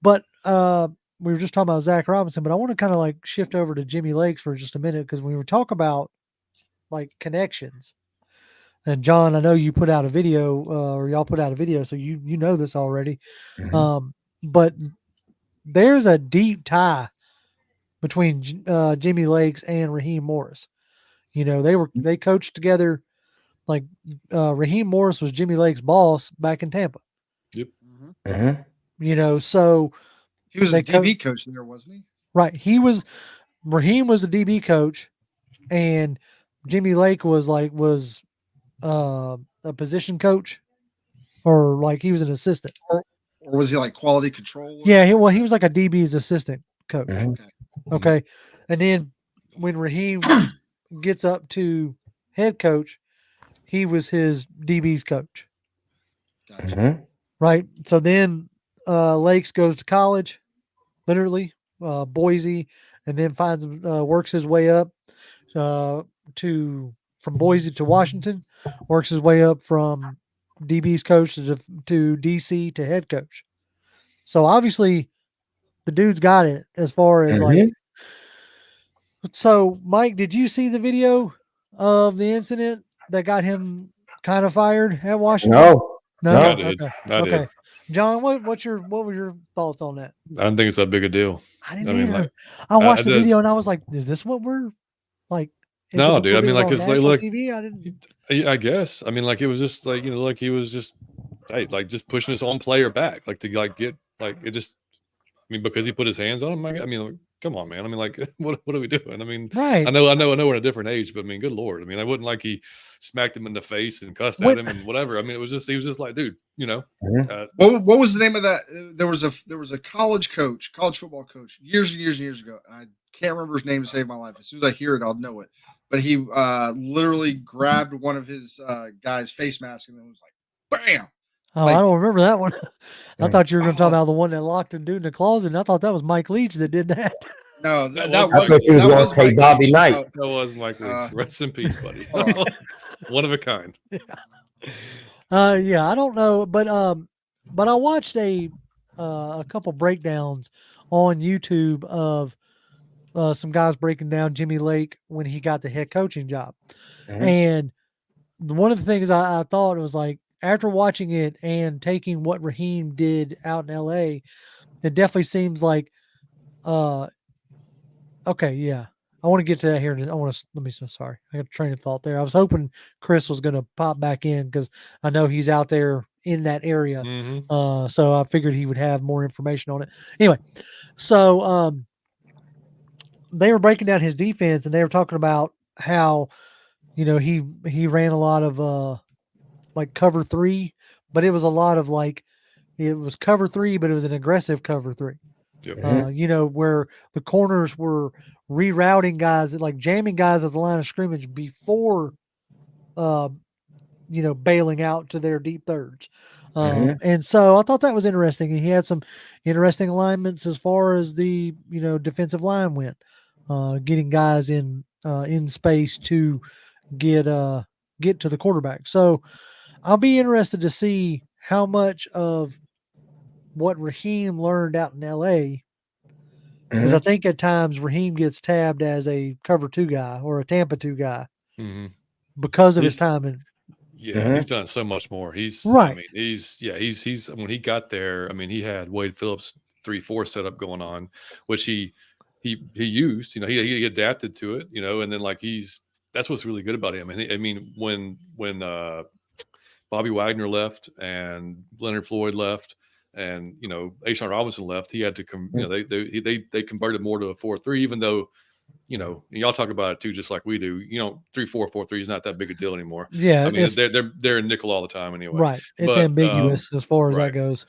But we were just talking about Zach Robinson, but I want to kind of like shift over to Jimmy Lakes for just a minute, because when we were talking about like connections, and John, I know you put out a video, or y'all put out a video, so you know this already. But there's a deep tie between Jimmy Lakes and Raheem Morris. They coached together. Like Raheem Morris was Jimmy Lake's boss back in Tampa. Yep. So he was a DB coach there, wasn't he? Right. Raheem was the DB coach, and Jimmy Lake was a position coach, or like he was an assistant, or was he like quality control? Yeah, he was like a DB's assistant coach. Okay. And then when Raheem gets up to head coach, he was his DB's coach. Gotcha. Right. So then Lakes goes to college, literally Boise, and then works his way up from Boise to Washington, works his way up from DB's coach to DC to head coach. So obviously the dude's got it as far as like. So Mike, did you see the video of the incident that got him kind of fired at Washington? No. I did. Okay. I did. John, what were your thoughts on that? I don't think it's that big a deal. I didn't either. I watched the video and I was like, is this what we're like? No, dude. I mean, like, it's like TV. I didn't. I guess. I mean, like, it was just like, like he was just, like, just pushing his own player back, like to like get like it just. I mean, because he put his hands on him. I mean, like, come on, man. I mean, like, what are we doing? I mean, right. I know we're in a different age, but I mean, good Lord. I mean, I wouldn't like he smacked him in the face and cussed at him and whatever. I mean, he was just like, dude, what was the name of that? There was a college football coach years and years ago. And I can't remember his name to save my life. As soon as I hear it, I'll know it. But he literally grabbed one of his guys' face masks and then was like, bam. Oh, I don't remember that one. I thought you were going to talk about the one that locked a dude in the closet. And I thought that was Mike Leach that did that. No, that was Mike Bobby Knight. That was Mike Leach. Rest in peace, buddy. One of a kind. Yeah, I don't know, but I watched a couple breakdowns on YouTube of some guys breaking down Jimmy Lake when he got the head coaching job, and one of the things I thought was like, after watching it and taking what Raheem did out in LA, it definitely seems like, okay, yeah. I want to get to that here. Sorry. I got a train of thought there. I was hoping Chris was going to pop back in because I know he's out there in that area. So I figured he would have more information on it. Anyway, so they were breaking down his defense and they were talking about how, he ran a lot of like cover 3, but it was a lot of like, it was cover 3, but it was an aggressive cover 3. Yep. Where the corners were rerouting guys, like jamming guys at the line of scrimmage before, bailing out to their deep thirds. And so I thought that was interesting. And he had some interesting alignments as far as the, defensive line went, getting guys in space to get to the quarterback. So I'll be interested to see how much of what Raheem learned out in LA, because I think at times Raheem gets tabbed as a cover 2 guy or a Tampa 2 guy because of his time. He's done so much more. He's right. I mean, he's when he got there, I mean, he had Wade Phillips 3-4 setup going on, which he used, he adapted to it, and then like that's what's really good about him. And I mean, when Bobby Wagner left and Leonard Floyd left, and Ashawn Robinson left, he had to they converted more to a 4-3, even though y'all talk about it too, just like we do. 3-4-4-3 is not that big a deal anymore. Yeah, I mean they're in nickel all the time anyway. Right, it's ambiguous as far as that goes.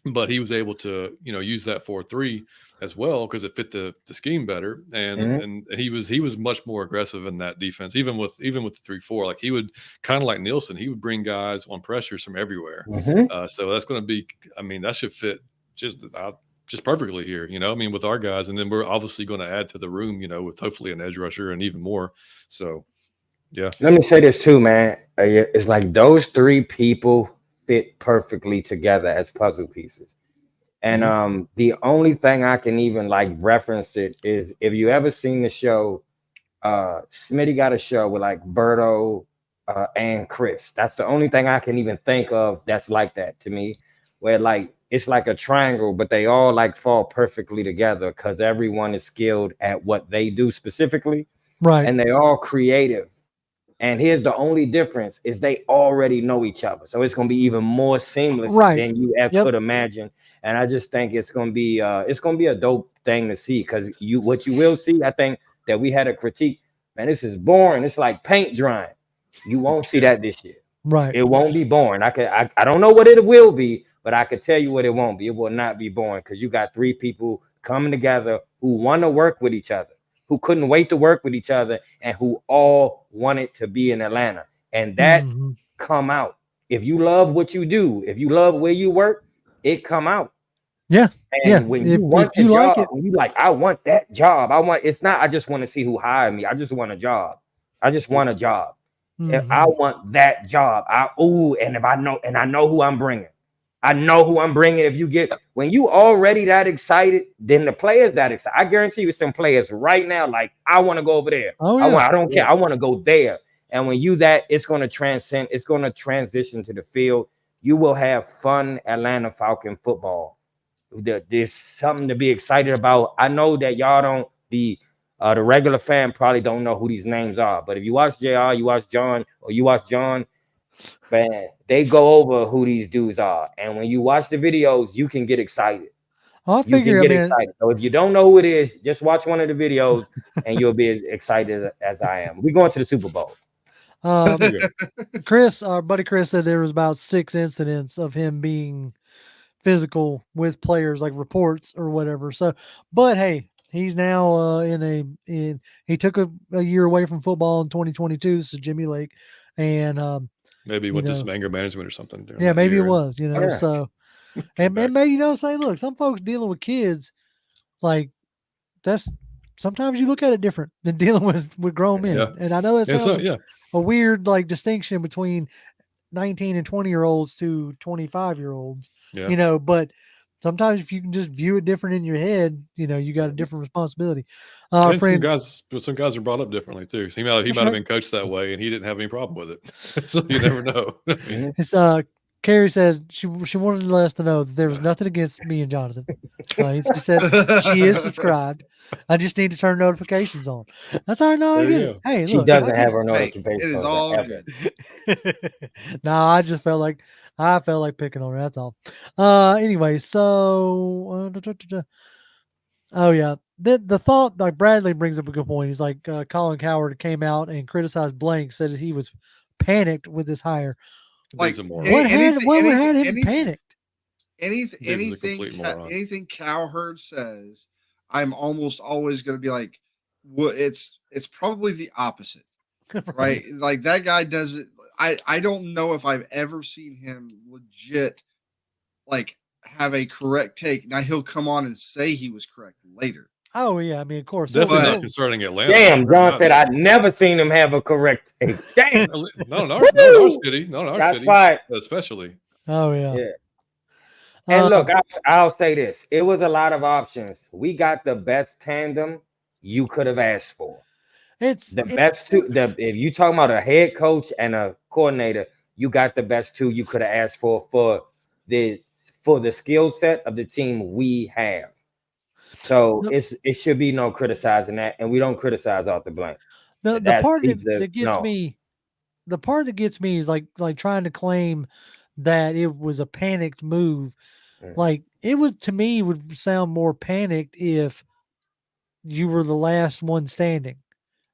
But he was able to use that 4-3 as well because it fit the scheme better, and he was much more aggressive in that defense, even with the 3-4. Like he would kind of like Nielsen, he would bring guys on pressures from everywhere. So that's going to be, I mean, that should fit just perfectly here, I mean, with our guys, and then we're obviously going to add to the room, with hopefully an edge rusher and even more. So yeah. Let me say this too, man. It's like those 3 people fit perfectly together as puzzle pieces. And the only thing I can even like reference it is if you ever seen the show, Smitty got a show with like Berto and Chris. That's the only thing I can even think of that's like that to me, where like it's like a triangle, but they all like fall perfectly together because everyone is skilled at what they do specifically. Right. And they're all creative. And here's the only difference is they already know each other. So it's going to be even more seamless than you could imagine. And I just think it's going to be a dope thing to see because what you will see, I think that we had a critique, man, this is boring. It's like paint drying. You won't see that this year. Right. It won't be boring. I don't know what it will be, but I could tell you what it won't be. It will not be boring because you got 3 people coming together who want to work with each other, who couldn't wait to work with each other, and who all wanted to be in Atlanta. And that come out. If you love what you do, if you love where you work, it come out. Yeah. And when you want the job, when you like, I want that job. It's not, I just want to see who hired me. I just want a job. I just want a job. If I want that job, and if I know who I'm bringing. I know who I'm bringing. If you get when you already that excited, then the players that excited. I guarantee you some players right now, like I want to go over there. Oh, yeah. I don't care. I want to go there. And when you that, it's going to transcend. It's going to transition to the field. You will have fun Atlanta Falcon football. There's something to be excited about. I know that y'all don't. The regular fan probably don't know who these names are. But if you watch JR, you watch John, or you watch John. Man, they go over who these dudes are, and when you watch the videos, you can get excited. You can get excited. So if you don't know who it is, just watch one of the videos, and you'll be as excited as I am. We're going to the Super Bowl. Chris, our buddy Chris, said there was about 6 incidents of him being physical with players, like reports or whatever. So, but hey, he's now he took a year away from football in 2022. This is Jimmy Lake, and maybe he went to some anger management or something. Yeah, maybe it was, so, and maybe, say, look, some folks dealing with kids, like that's, sometimes you look at it different than dealing with grown men. Yeah. And I know it sounds a weird, like, distinction between 19 and 20-year-olds to 25-year-olds, but sometimes if you can just view it different in your head, you got a different responsibility. And some guys are brought up differently too. So he might have been coached that way, and he didn't have any problem with it. So you never know. It's Carrie said she wanted to let us to know that there was nothing against me and Jonathan. She said she is subscribed. I just need to turn notifications on. That's how I know I get it. Hey, she doesn't have her notifications. It is all good. No, I just felt like picking on her. That's all. Anyway, so oh yeah, the thought, like Bradley brings up a good point. He's like Colin Cowherd came out and criticized Blank, said that he was panicked with his hire. Like what had him panicked? Anything Cowherd says, I'm almost always going to be like, well, it's probably the opposite, right? Like that guy does it. I don't know if I've ever seen him legit like have a correct take. Now he'll come on and say he was correct later. Oh yeah, I mean, of course. Definitely not concerning Atlanta. Damn, John said I'd never seen him have a correct take. Damn. Not in our city. That's city. Right. Especially. Oh yeah. Yeah. And look, I'll say this: it was a lot of options. We got the best tandem you could have asked for. It's the best two. If you talking about a head coach and a coordinator, you got the best two you could have asked for the skill set of the team we have. So it should be no criticizing that, and we don't criticize off the blank. The part that gets me is like trying to claim that it was a panicked move. Like it was, to me, would sound more panicked if you were the last one standing.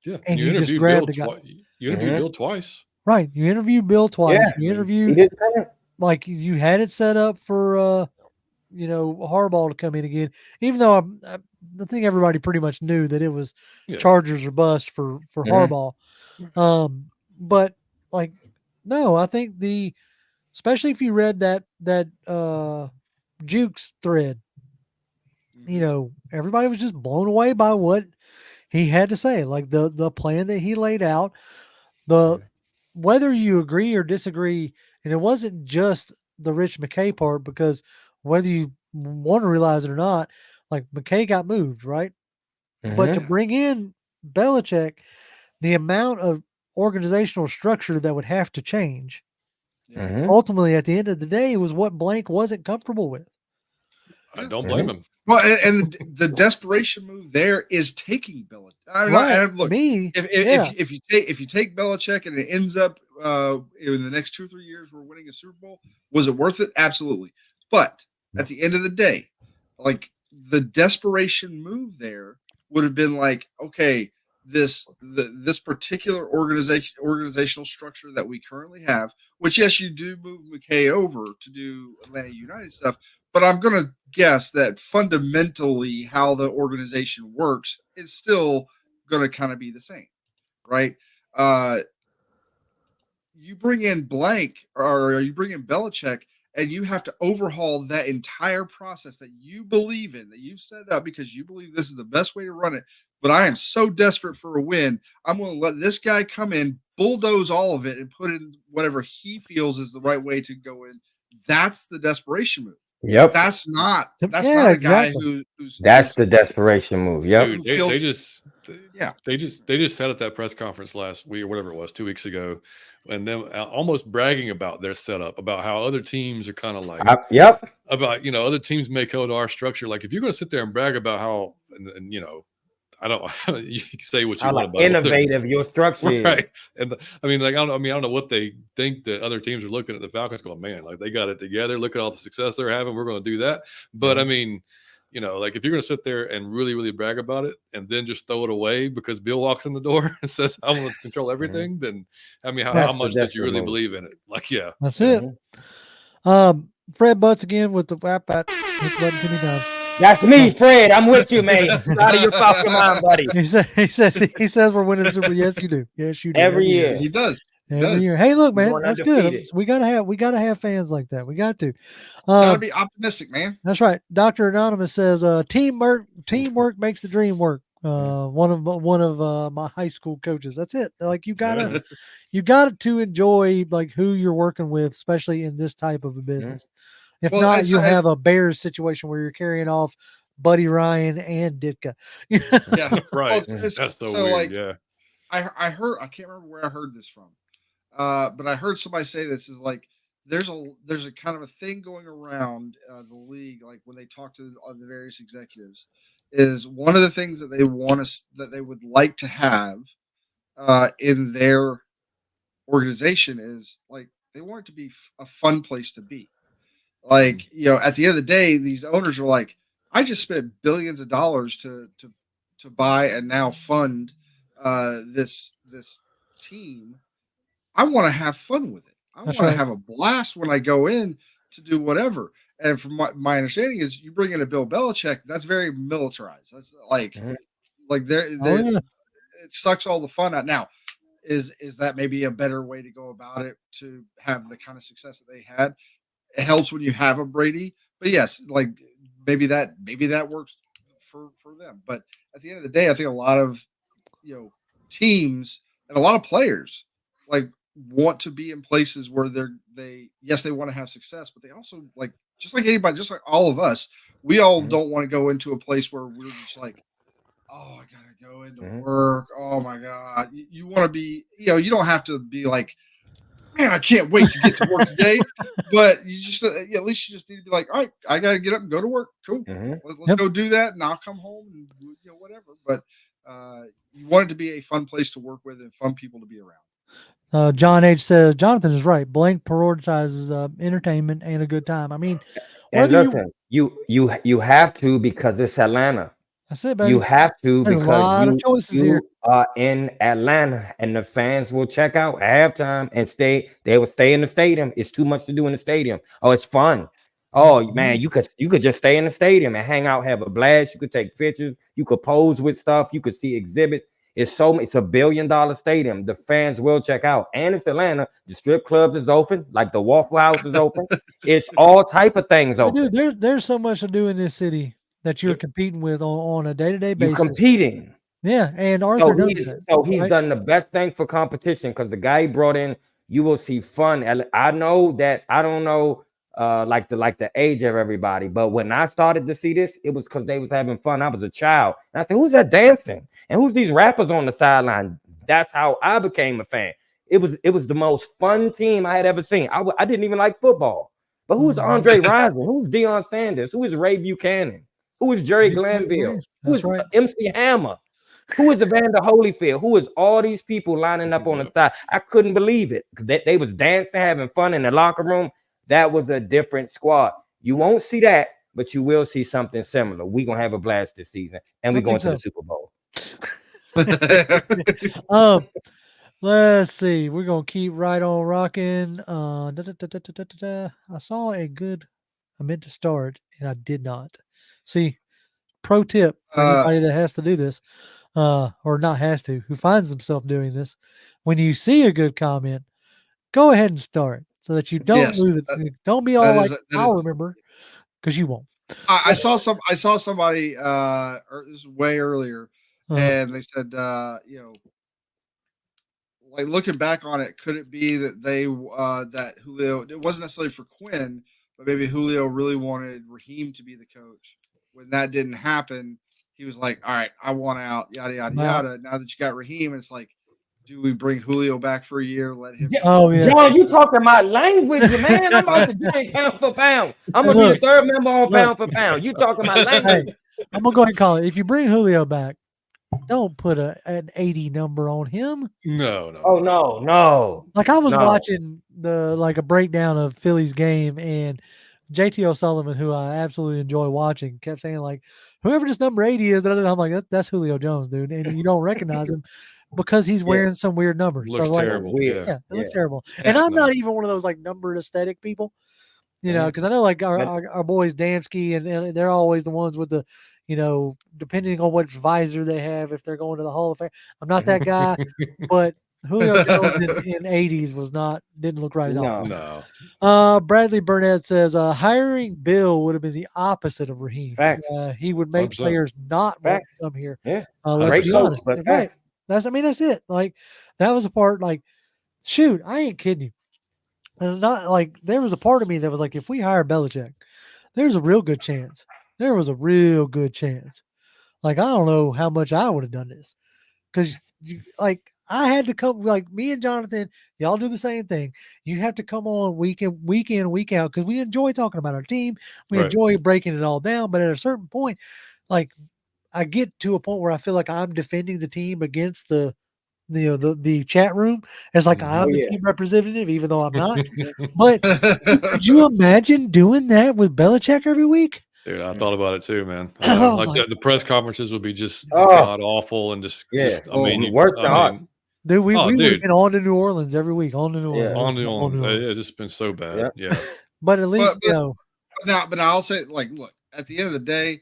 Yeah, and you just grabbed the guy. You interviewed Bill twice. Right, you interviewed Bill twice. Yeah. You interviewed, like you had it set up for Harbaugh to come in again, even though I think everybody pretty much knew that it was Chargers or bust for Harbaugh. But like, no, I think especially if you read that Jukes thread, everybody was just blown away by what he had to say. Like the plan that he laid out, whether you agree or disagree, and it wasn't just the Rich McKay part, because whether you want to realize it or not, like McKay got moved, right? But to bring in Belichick, the amount of organizational structure that would have to change, ultimately at the end of the day, was what Blank wasn't comfortable with. I don't blame him. Well, and the desperation move there is taking Belichick. Look, if you take Belichick and it ends up in the next 2 or 3 years we're winning a Super Bowl, was it worth it? Absolutely. But at the end of the day, like the desperation move there would have been like, okay, this particular organizational structure that we currently have, which yes, you do move McKay over to do Atlanta United stuff, but I'm going to guess that fundamentally how the organization works is still going to kind of be the same, right? You bring in Blank or you bring in Belichick, and you have to overhaul that entire process that you believe in, that you've set up because you believe this is the best way to run it. but I am so desperate for a win. I'm going to let this guy come in, bulldoze all of it, and put in whatever he feels is the right way to go in. That's the desperation move. Yep. That's not a guy who's that's the desperation move. Yep. Dude, they just said at that press conference last week or whatever it was 2 weeks ago, and then almost bragging about their setup, about how other teams are kind of like about other teams may code our structure. Like if you're going to sit there and brag about how and I don't. You can say what you want about innovative your structure is. Right? And I don't know what they think that other teams are looking at the Falcons going, man, like they got it together. Look at all the success they're having. We're going to do that. But I mean, like if you're going to sit there and really, really brag about it, and then just throw it away because Bill walks in the door and says, "I want to control everything," then I mean, how much did you really believe in it? Like, yeah, that's it. Fred Butts again with the whap at button too many times. That's me, Fred. I'm with you, man. Out of your Falcon mind, buddy. He says we're winning the Super. Yes, you do. Yes, you do. Every year. He does. Every year. Hey, look, man, that's good. We gotta have fans like that. We got to. Gotta be optimistic, man. That's right. Dr. Anonymous says, teamwork makes the dream work. One of my high school coaches. That's it. Like you got to enjoy like who you're working with, especially in this type of a business. If not, you'll have a Bears situation where you're carrying off Buddy Ryan and Ditka. Yeah, right. That's so weird. Like, yeah. I can't remember where I heard this from. But I heard somebody say this is like there's a kind of a thing going around the league, like when they talk to the various executives, is one of the things that they that they would like to have in their organization is like they want it to be a fun place to be. Like, at the end of the day, these owners are like, I just spent billions of dollars to buy and now fund this team. I want to have fun with it. I want to have a blast when I go in to do whatever. And from my understanding is you bring in a Bill Belichick, that's very militarized. That's like, it sucks all the fun out. Now, is that maybe a better way to go about it to have the kind of success that they had? It helps when you have a Brady, but yes, like maybe that works for them. But at the end of the day, I think a lot of teams and a lot of players like want to be in places where they want to have success, but they also like just like anybody, just like all of us, we all don't want to go into a place where we're just like, oh, I gotta go into work. Oh my God, you want to be, you don't have to be like, man, I can't wait to get to work today. But you just at least you just need to be like, all right, I got to get up and go to work. Cool. Let's go do that, and I'll come home and whatever. But you want it to be a fun place to work with and fun people to be around. John H says Jonathan is right. Blank prioritizes entertainment and a good time. I mean, you have to because it's Atlanta. That's it, baby. You have to There's because you are in Atlanta, and the fans will check out at halftime and stay. They will stay in the stadium. It's too much to do in the stadium. Oh, it's fun. Oh man, you could just stay in the stadium and hang out, have a blast. You could take pictures. You could pose with stuff. You could see exhibits. It's a $1 billion stadium. The fans will check out, and it's Atlanta. The strip clubs is open, like the Waffle House is open. It's all type of things open. Dude, there's so much to do in this city that you're competing with on a day-to-day basis. You're competing. Yeah, and Arthur he's done the best thing for competition because the guy he brought in, you will see fun. I know that I don't know like the age of everybody, but when I started to see this, it was because they was having fun. I was a child. And I said, who's that dancing? And who's these rappers on the sideline? That's how I became a fan. It was the most fun team I had ever seen. I didn't even like football. But who is Andre Rison? Who's Deion Sanders? Who is Ray Buchanan? Who is Jerry Glanville? Who is MC Hammer? Who is Evander Holyfield? Who is all these people lining up on the side? I couldn't believe it. They was dancing, having fun in the locker room. That was a different squad. You won't see that, but you will see something similar. We're going to have a blast this season, and we're going to the Super Bowl. Let's see. We're going to keep right on rocking. I saw a good – I meant to start, and I did not. See, pro tip for anybody that has to do this, or not has to, who finds himself doing this, when you see a good comment, go ahead and start so that you don't lose it. Don't be all like, I'll remember, because you won't. I saw somebody this was way earlier. and they said, like looking back on it, could it be that that Julio, it wasn't necessarily for Quinn, but maybe Julio really wanted Raheem to be the coach. When that didn't happen, he was like, all right, I want out, yada, yada, yada. Now that you got Raheem, it's like, do we bring Julio back for a year? Let him. John, you talking about language, man. I'm about to do pound for pound. I'm going to be the third member on pound for pound. You talking about language. Hey, I'm going to go ahead and call it. If you bring Julio back, don't put an 80 number on him. No. Oh, no. Like I was watching a breakdown of Philly's game, and JT O'Sullivan, who I absolutely enjoy watching, kept saying like, whoever this number 80 is, I'm like, that's Julio Jones, dude, and you don't recognize him because he's wearing some weird number. Looks terrible. It looks terrible. And I'm not even one of those like numbered aesthetic people, because I know like our boys Damsky and they're always the ones with the, depending on what visor they have, if they're going to the Hall of Fame. I'm not that guy, but Julio Jones in 80s didn't look right at all. No. Bradley Burnett says hiring Bill would have been the opposite of Raheem. Facts. He would make 100%. players not want to come here. Yeah. Let's be honest. But right. That's it. Like that was a part. Like, shoot, I ain't kidding you. And not like there was a part of me that was like, if we hire Belichick, there's a real good chance. There was a real good chance. Like I don't know how much I would have done this because like. I had to come, like me and Jonathan, y'all do the same thing. You have to come on week in, week out, because we enjoy talking about our team. We enjoy breaking it all down. But at a certain point, like I get to a point where I feel like I'm defending the team against the chat room. It's like I'm the team representative, even though I'm not. But could you imagine doing that with Belichick every week? Dude, I thought about it too, man. Like the press conferences would be just god awful and just I mean, worth the heart. Dude, we would have been on to New Orleans every week. On to New Orleans. On to New Orleans. It's just been so bad. Yeah. But at least, but I'll say, like, look, at the end of the day,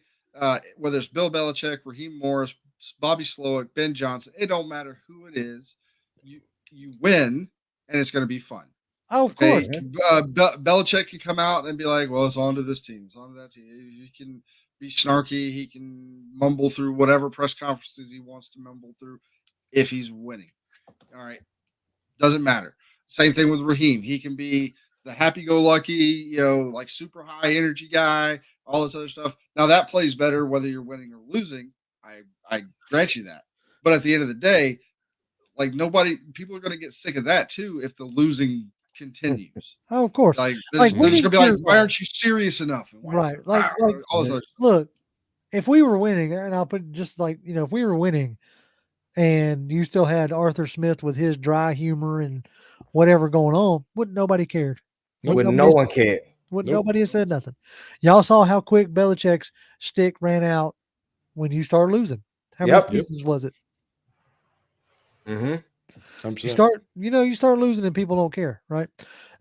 whether it's Bill Belichick, Raheem Morris, Bobby Slowick, Ben Johnson, it don't matter who it is. You win, and it's going to be fun. Oh, of course. Belichick can come out and be like, well, it's on to this team. It's on to that team. He can be snarky. He can mumble through whatever press conferences he wants to mumble through if he's winning. All right. Doesn't matter. Same thing with Raheem. He can be the happy-go-lucky, like super high energy guy, all this other stuff. Now that plays better whether you're winning or losing. I grant you that. But at the end of the day, like people are going to get sick of that too if the losing continues. Oh, of course. Like they're just going to be like, why aren't you serious enough? Right. Look, if we were winning, and I'll put just like, if we were winning, and you still had Arthur Smith with his dry humor and whatever going on, wouldn't nobody cared? Wouldn't no one cared? Nobody has said nothing. Y'all saw how quick Belichick's stick ran out when you started losing. How many seasons was it? Mm-hmm. You start losing and people don't care, right?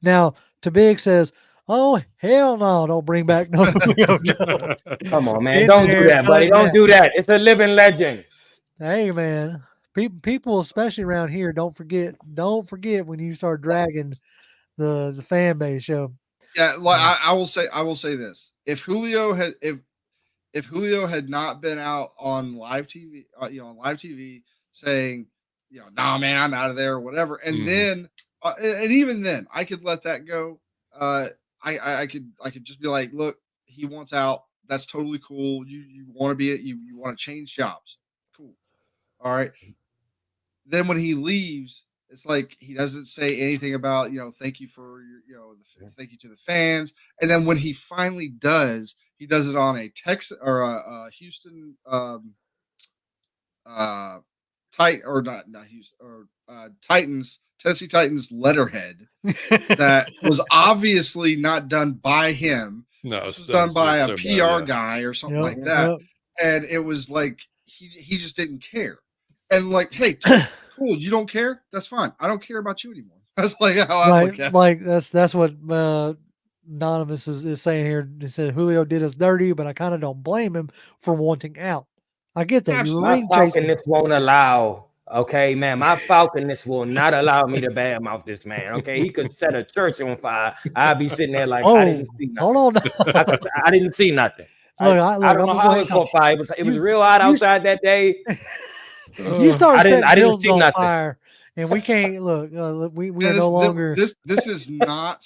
Now, to Big says, oh, hell no, don't bring back no Julio Jones. Come on, man. Don't do that, buddy. Don't do that. It's a living legend. Hey, man, people, especially around here, don't forget when you start dragging the fan base show. Yeah, like I will say this: if Julio had not been out on live TV, saying, nah, man, I'm out of there or whatever, and then, and even then, I could let that go. I could just be like, look, he wants out. That's totally cool. You want to be it. You want to change jobs. Cool. All right. Then when he leaves, it's like he doesn't say anything about, thank you for your, thank you to the fans. And then when he finally does, he does it on a Texas or a Houston Tennessee Titans letterhead that was obviously not done by him. No, it was done by a PR guy or something like that. Yep. And it was like he just didn't care. And like, hey, cool, you don't care? That's fine. I don't care about you anymore. That's like how I look at it. Like that's what Anonymous is saying here. They said Julio did us dirty, but I kind of don't blame him for wanting out. I get that. My Falconness won't allow. Okay, man, my Falconness will not allow me to badmouth this man. Okay, he could set a church on fire. I'd be sitting there like, I didn't see nothing. Hold on. I didn't see nothing. Look, I don't know how it caught fire. It was real hot outside that day. You start setting I didn't buildings see on nothing. fire, and we can't look. We Yeah, are no longer. This is not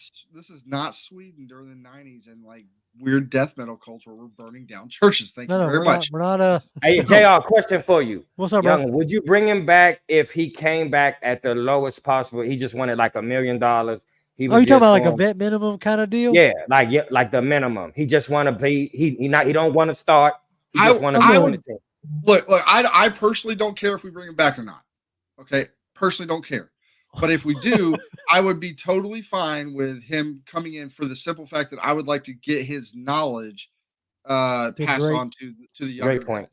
Sweden during the 90s and like weird death metal culture. We're burning down churches. Thank you very much. We're not. Hey, JR, question for you. What's up, bro? Young, would you bring him back if he came back at the lowest possible? He just wanted like $1 million. He was you talking about like a going, vet minimum kind of deal? yeah, like the minimum. He just want to be. He don't want to start. He just want to be on the team. Look. I personally don't care if we bring him back or not. Okay, personally don't care. But if we do, I would be totally fine with him coming in for the simple fact that I would like to get his knowledge passed on to the younger Great point.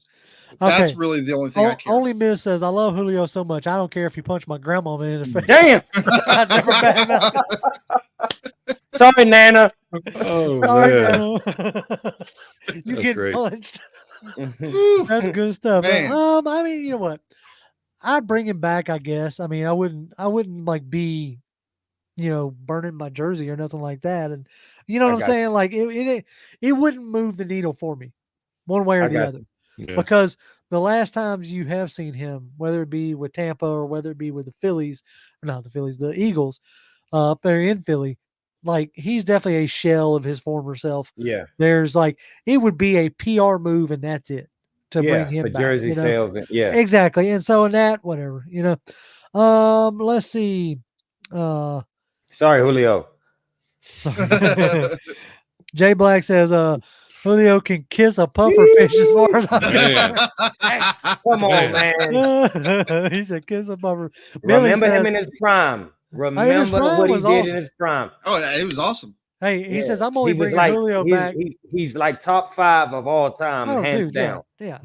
guys. That's really the only thing I care. Only Miss says, I love Julio so much. I don't care if you punch my grandma in the face. Damn. Sorry, Nana. Oh, Sorry, man. Nana. You That's get great. punched. That's good stuff. Man. I mean, you know what? I'd bring him back, I guess. I mean, I wouldn't like be, burning my jersey or nothing like that. And you know what I'm saying? Like it wouldn't move the needle for me one way or the other. Yeah. Because the last times you have seen him, whether it be with Tampa or whether it be with the Eagles, up there in Philly, like he's definitely a shell of his former self. Yeah. There's like, it would be a PR move and that's it to bring him for back. jersey sales. Exactly. And so in that, whatever, let's see. Sorry, Julio. Jay Black says, Julio can kiss a puffer fish as far as Come on, man. He said kiss a puffer. Remember him in his prime. Remember what he did in his prime. Oh, yeah, it was awesome. Hey, he says, I'm only bringing Julio back. He's like top 5 of all time, hands down. Yeah.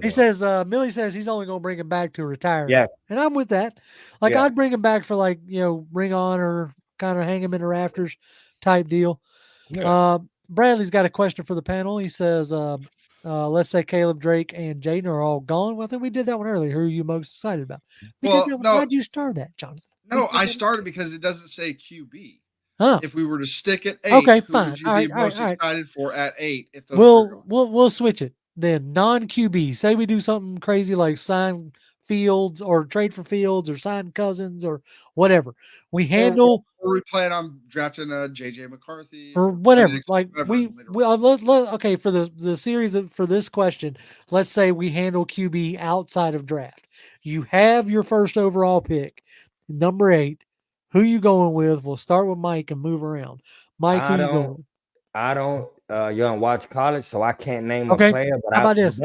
He says, Millie says he's only going to bring him back to retire. Yeah. And I'm with that. Like, I'd bring him back for like, ring on or kind of hang him in the rafters type deal. Yeah. Bradley's got a question for the panel. He says, let's say Caleb, Drake, and Jaden are all gone. Well, I think we did that one earlier. Who are you most excited about? Why'd you start that, Jonathan? No, I started because it doesn't say QB. Huh. If we were to stick at 8, okay, who fine. would you be most excited for at 8? If those we'll switch it then. Non-QB. Say we do something crazy like sign Fields or trade for Fields or sign Cousins or whatever. We handle. Or we plan on drafting a JJ McCarthy or whatever. Like okay, for the series for this question, let's say we handle QB outside of draft. You have your first overall pick, number 8. Who you going with? We'll start with Mike and move around. Mike, who you going with? I don't. You don't watch college, so I can't name a player. But how about this?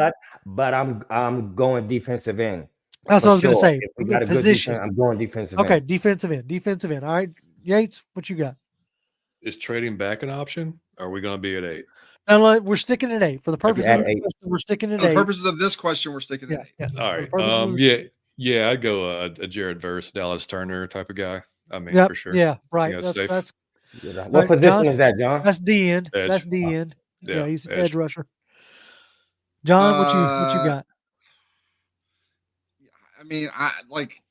But I'm going defensive end. That's what I was going to say. If we got a position, I'm going defensive end. Okay, defensive end. All right, Yates, what you got? Is trading back an option? Or are we going to be at 8? No, we're sticking at 8 for the purpose of this question, we're sticking at 8. For the purposes of this question, we're sticking at 8. Yeah. All right. Yeah, I'd go a Jared Verse, Dallas Turner type of guy. I mean, for sure. Yeah, right. That's what position is that, John? That's D end. That's D end. Yeah, he's edge rusher. John, what you got? I mean, I like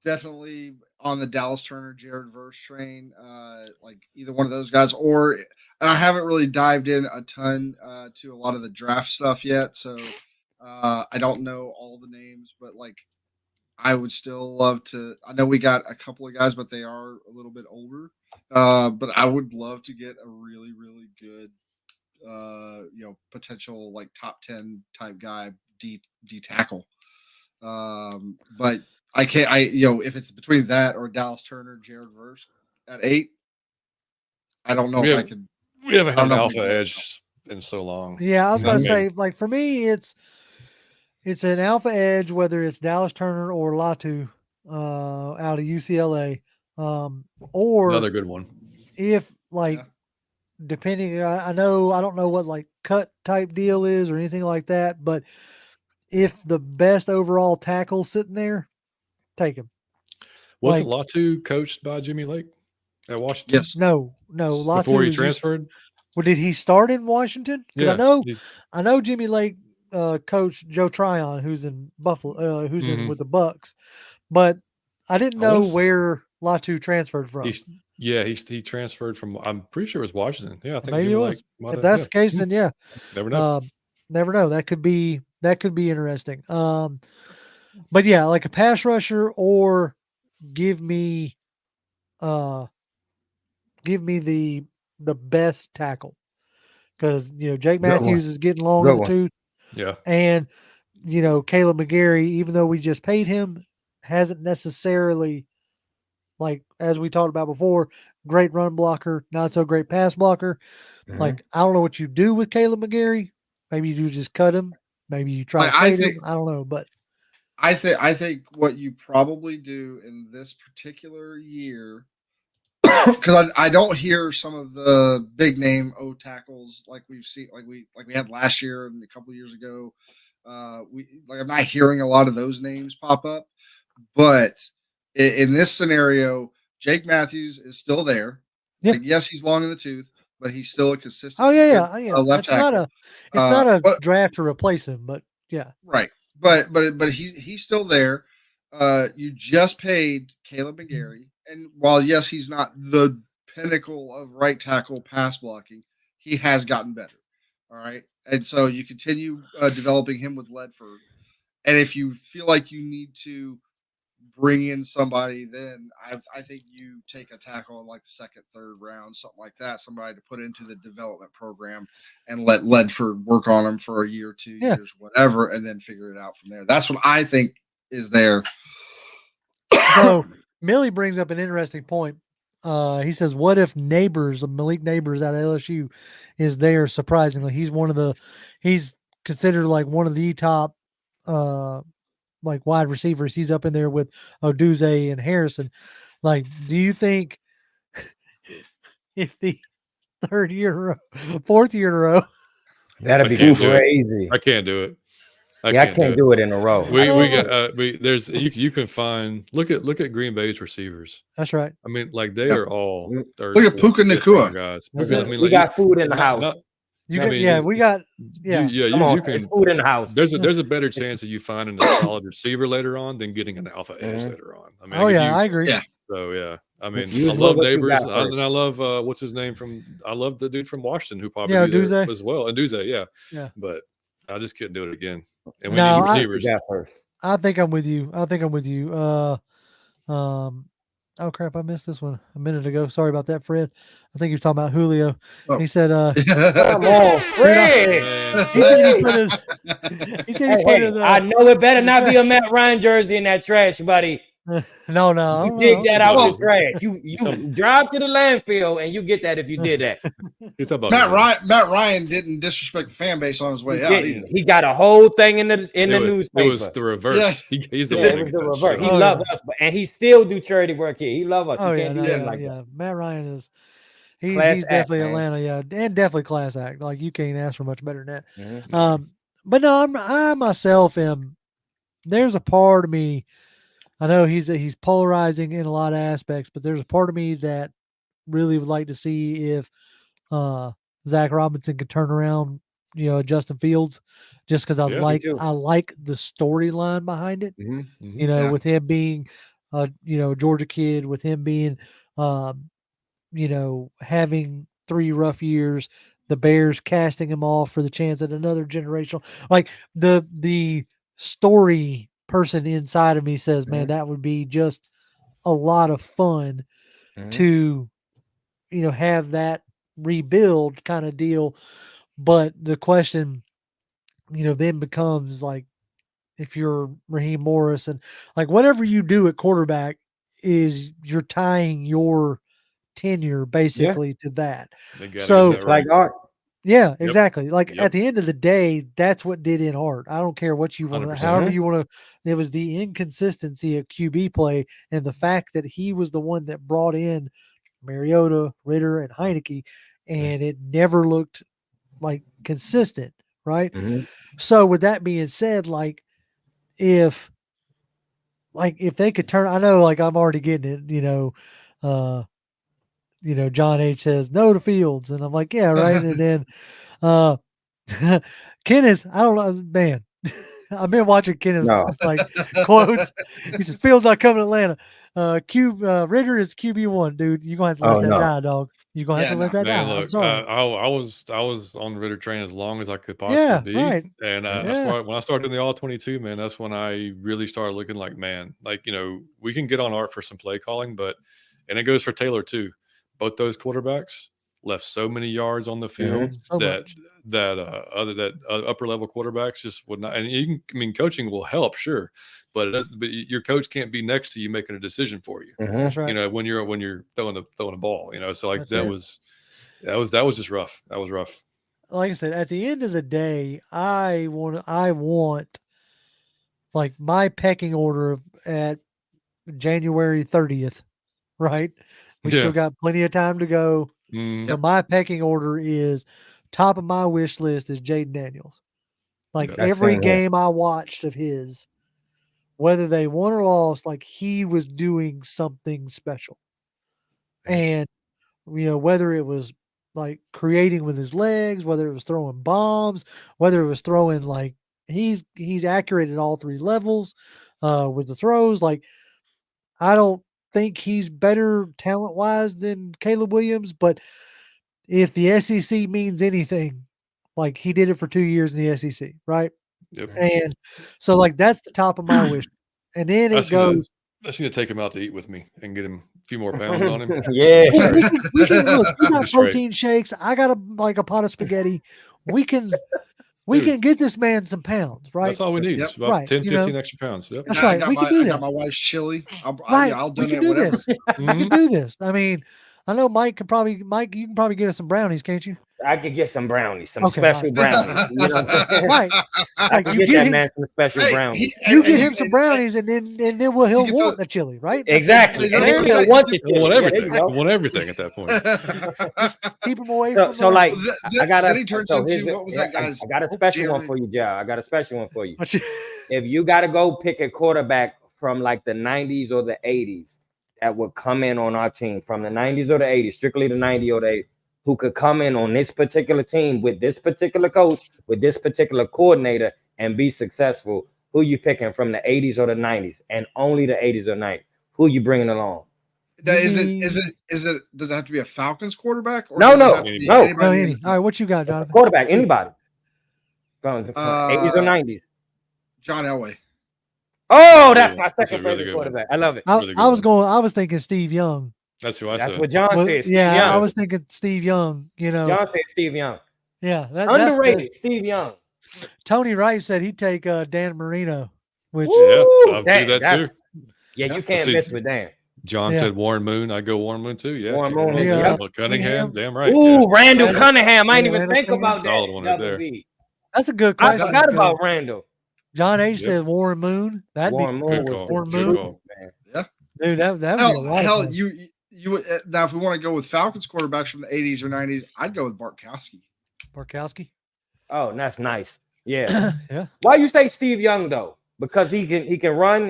definitely on the Dallas Turner, Jared Verse train. Like either one of those guys, and I haven't really dived in a ton to a lot of the draft stuff yet, so I don't know all the names, but like I would still love to. I know we got a couple of guys, but they are a little bit older. But I would love to get a really, really good, potential like top 10 type guy, D tackle. But I can't. If it's between that or Dallas Turner, Jared Verse at 8, I don't know if I could. We haven't had an alpha edge in so long. Yeah, I was going to say, like for me, it's an alpha edge, whether it's Dallas Turner or Latu out of UCLA, or another good one. If depending, I don't know what like cut type deal is or anything like that, but if the best overall tackle sitting there, take him. Wasn't Latu coached by Jimmy Lake at Washington? Yes. No. Latu before he transferred. Well, did he start in Washington? Yeah. I know Jimmy Lake coach Joe Tryon, who's in Buffalo, who's in with the Bucks, but I didn't know where Latu transferred from. He transferred from. I'm pretty sure it was Washington. Yeah, I think maybe it was. If that's the case, then yeah, never know. Never know. That could be That could be interesting. But yeah, like a pass rusher, or give me the best tackle, because Jake Matthews is getting long in the tooth. Yeah, and Caleb McGarry, even though we just paid him, hasn't necessarily, like as we talked about before, great run blocker, not so great pass blocker. Like, I don't know what you do with Caleb McGarry. Maybe you just cut him. Maybe you try to trade him. I don't know, but I think what you probably do in this particular year, because I don't hear some of the big name O tackles like we've seen, like we had last year and a couple of years ago. I'm not hearing a lot of those names pop up, but in this scenario, Jake Matthews is still there. Yeah. Like, yes, he's long in the tooth, but he's still a consistent. Oh yeah. Left tackle. It's not a draft to replace him, but yeah. Right. But he's still there. You just paid Caleb McGarry, and while yes, he's not the pinnacle of right tackle pass blocking, he has gotten better. All right, and so you continue developing him with Ledford, and if you feel like you need to bring in somebody, then I think you take a tackle in like the second, third round, something like that, somebody to put into the development program and let Ledford work on him for a year, 2 years, whatever, and then figure it out from there. That's what I think is there. So Millie brings up an interesting point. He says, what if Malik Neighbors out of LSU is there? Surprisingly, he's considered like one of the top like wide receivers. He's up in there with Oduze and Harrison. Like, do you think if the fourth year in a row, that'd be crazy? I can't do it. I can't do it in a row. You can find look at Green Bay's receivers. That's right. I mean, like they are all third. Look at Puka Nacua guys. We got food in the house. We got you can food in the house. There's a better chance of you finding a solid receiver later on than getting an alpha edge later on. I mean, I agree. Yeah. So yeah, I mean, I love Neighbors, and I love what's his name I love the dude from Washington who probably Oduze as well, and Duze, yeah. But I just couldn't do it again. And we need receivers. I think I'm with you. Oh crap! I missed this one a minute ago. Sorry about that, Fred. I think he was talking about Julio. He said, "Come on, Fred." He said he put his. I know it better not be a Matt Ryan jersey in that trash, buddy. No. You dig that out the trash. You drive to the landfill and you get that if you did that. Matt Ryan didn't disrespect the fan base on his way out either. He got a whole thing in the newspaper. It was the reverse. Yeah. He's it was the reverse. He loved us, and he still do charity work here. He love us. Oh he yeah, that. Matt Ryan is he's definitely Atlanta, and definitely class act. Like, you can't ask for much better than that. Mm-hmm. But no, I myself am. There's a part of me. I know he's polarizing in a lot of aspects, but there's a part of me that really would like to see if Zach Robinson could turn around, Justin Fields, just because I like the storyline behind it. Mm-hmm. With him being, Georgia kid, with him being, having 3 rough years, the Bears casting him off for the chance at another generational, like the story person inside of me says, man, that would be just a lot of fun to, have that rebuild kind of deal. But the question, then becomes like, if you're Raheem Morris and like whatever you do at quarterback is you're tying your tenure basically to that. So like art. Yeah, exactly. Like at the end of the day, that's what did in art. I don't care what you want to, however you want to. It was the inconsistency of QB play and the fact that he was the one that brought in Mariota, Ritter, and Heineke, and it never looked like consistent, right? So with that being said, like if they could turn, I know, like I'm already getting it, John H says no to Fields, and I'm like, yeah, right. And then Kenneth, I don't know, man. I've been watching Kenneth like quotes. He says Fields not coming to Atlanta. Ritter is QB1, dude. You're gonna have to let that die, dog. You're gonna have to let that die. Look, I'm sorry. I was on Ritter train as long as I could possibly be. Right. And when I started in the all 22, man, that's when I really started looking like, man, like, we can get on Art for some play calling, and it goes for Taylor too. Both those quarterbacks left so many yards on the field that upper level quarterbacks just would not. And coaching will help, sure, but your coach can't be next to you making a decision for you. That's right. When you're throwing a ball, so like that was just rough. That was rough. Like I said, at the end of the day, I want like my pecking order at January 30th, right? We still got plenty of time to go. So my pecking order is top of my wish list is Jaden Daniels. Like every game I watched of his, whether they won or lost, like he was doing something special. And, whether it was like creating with his legs, whether it was throwing bombs, whether it was throwing like he's accurate at all three levels with the throws. Like, I don't think he's better talent wise than Caleb Williams, but if the SEC means anything, like he did it for 2 years in the SEC, right? Yep. And so like that's the top of my wish. And then it goes. I just need to take him out to eat with me and get him a few more pounds on him. We can look. We got protein shakes. I got a pot of spaghetti. We can get this man some pounds, right? That's all we need. It's about 10, 15 extra pounds. Yep. That's right. I got my wife's chili. I'll donate whatever. We can do this. I mean, I know Mike, you can probably get us some brownies, can't you? I could get some brownies, special brownies. You know what I'm saying? Right. I can get that man some special brownies. You get him some brownies, and then he'll want the chili, right? Exactly. He'll want the chili. Want everything at that point. Just keep him away from. So like, I got then he turns into what was that guy's? I got a special one for you, Joe. I got a special one for you. If you got to go pick a quarterback from like the 90s or the 80s that would come in on our team, from the 90s or the 80s, strictly the 90s or the 80s, who could come in on this particular team with this particular coach, with this particular coordinator, and be successful, who you picking from the 80s or the 90s, and only the 80s or 90s? Who you bringing along? Does it have to be a Falcons quarterback? Or No. All right, what you got, Jonathan? Quarterback, anybody. From 80s or 90s. John Elway. Oh, that's my second favorite quarterback. I love it. I was thinking Steve Young. That's who I said. That's what John said. Steve Young. I was thinking Steve Young. John said Steve Young. Yeah, underrated. Steve Young. Tony Wright said he'd take Dan Marino. Which I'll do that too. Yeah, you can't miss with Dan. John said Warren Moon. I go Warren Moon too. Yeah, Warren Moon. Cunningham. Damn right. Ooh, Randall Cunningham. I didn't even think about that. One right there. That's a good question. I forgot about Randall. John H said Warren Moon. Warren Moon. Yeah, dude, that would be a lot of fun. You now, if we want to go with Falcons quarterbacks from the 80s or 90s, I'd go with Bartkowski. Bartkowski? Oh, that's nice. Yeah. Yeah. Why you say Steve Young though? Because he can run.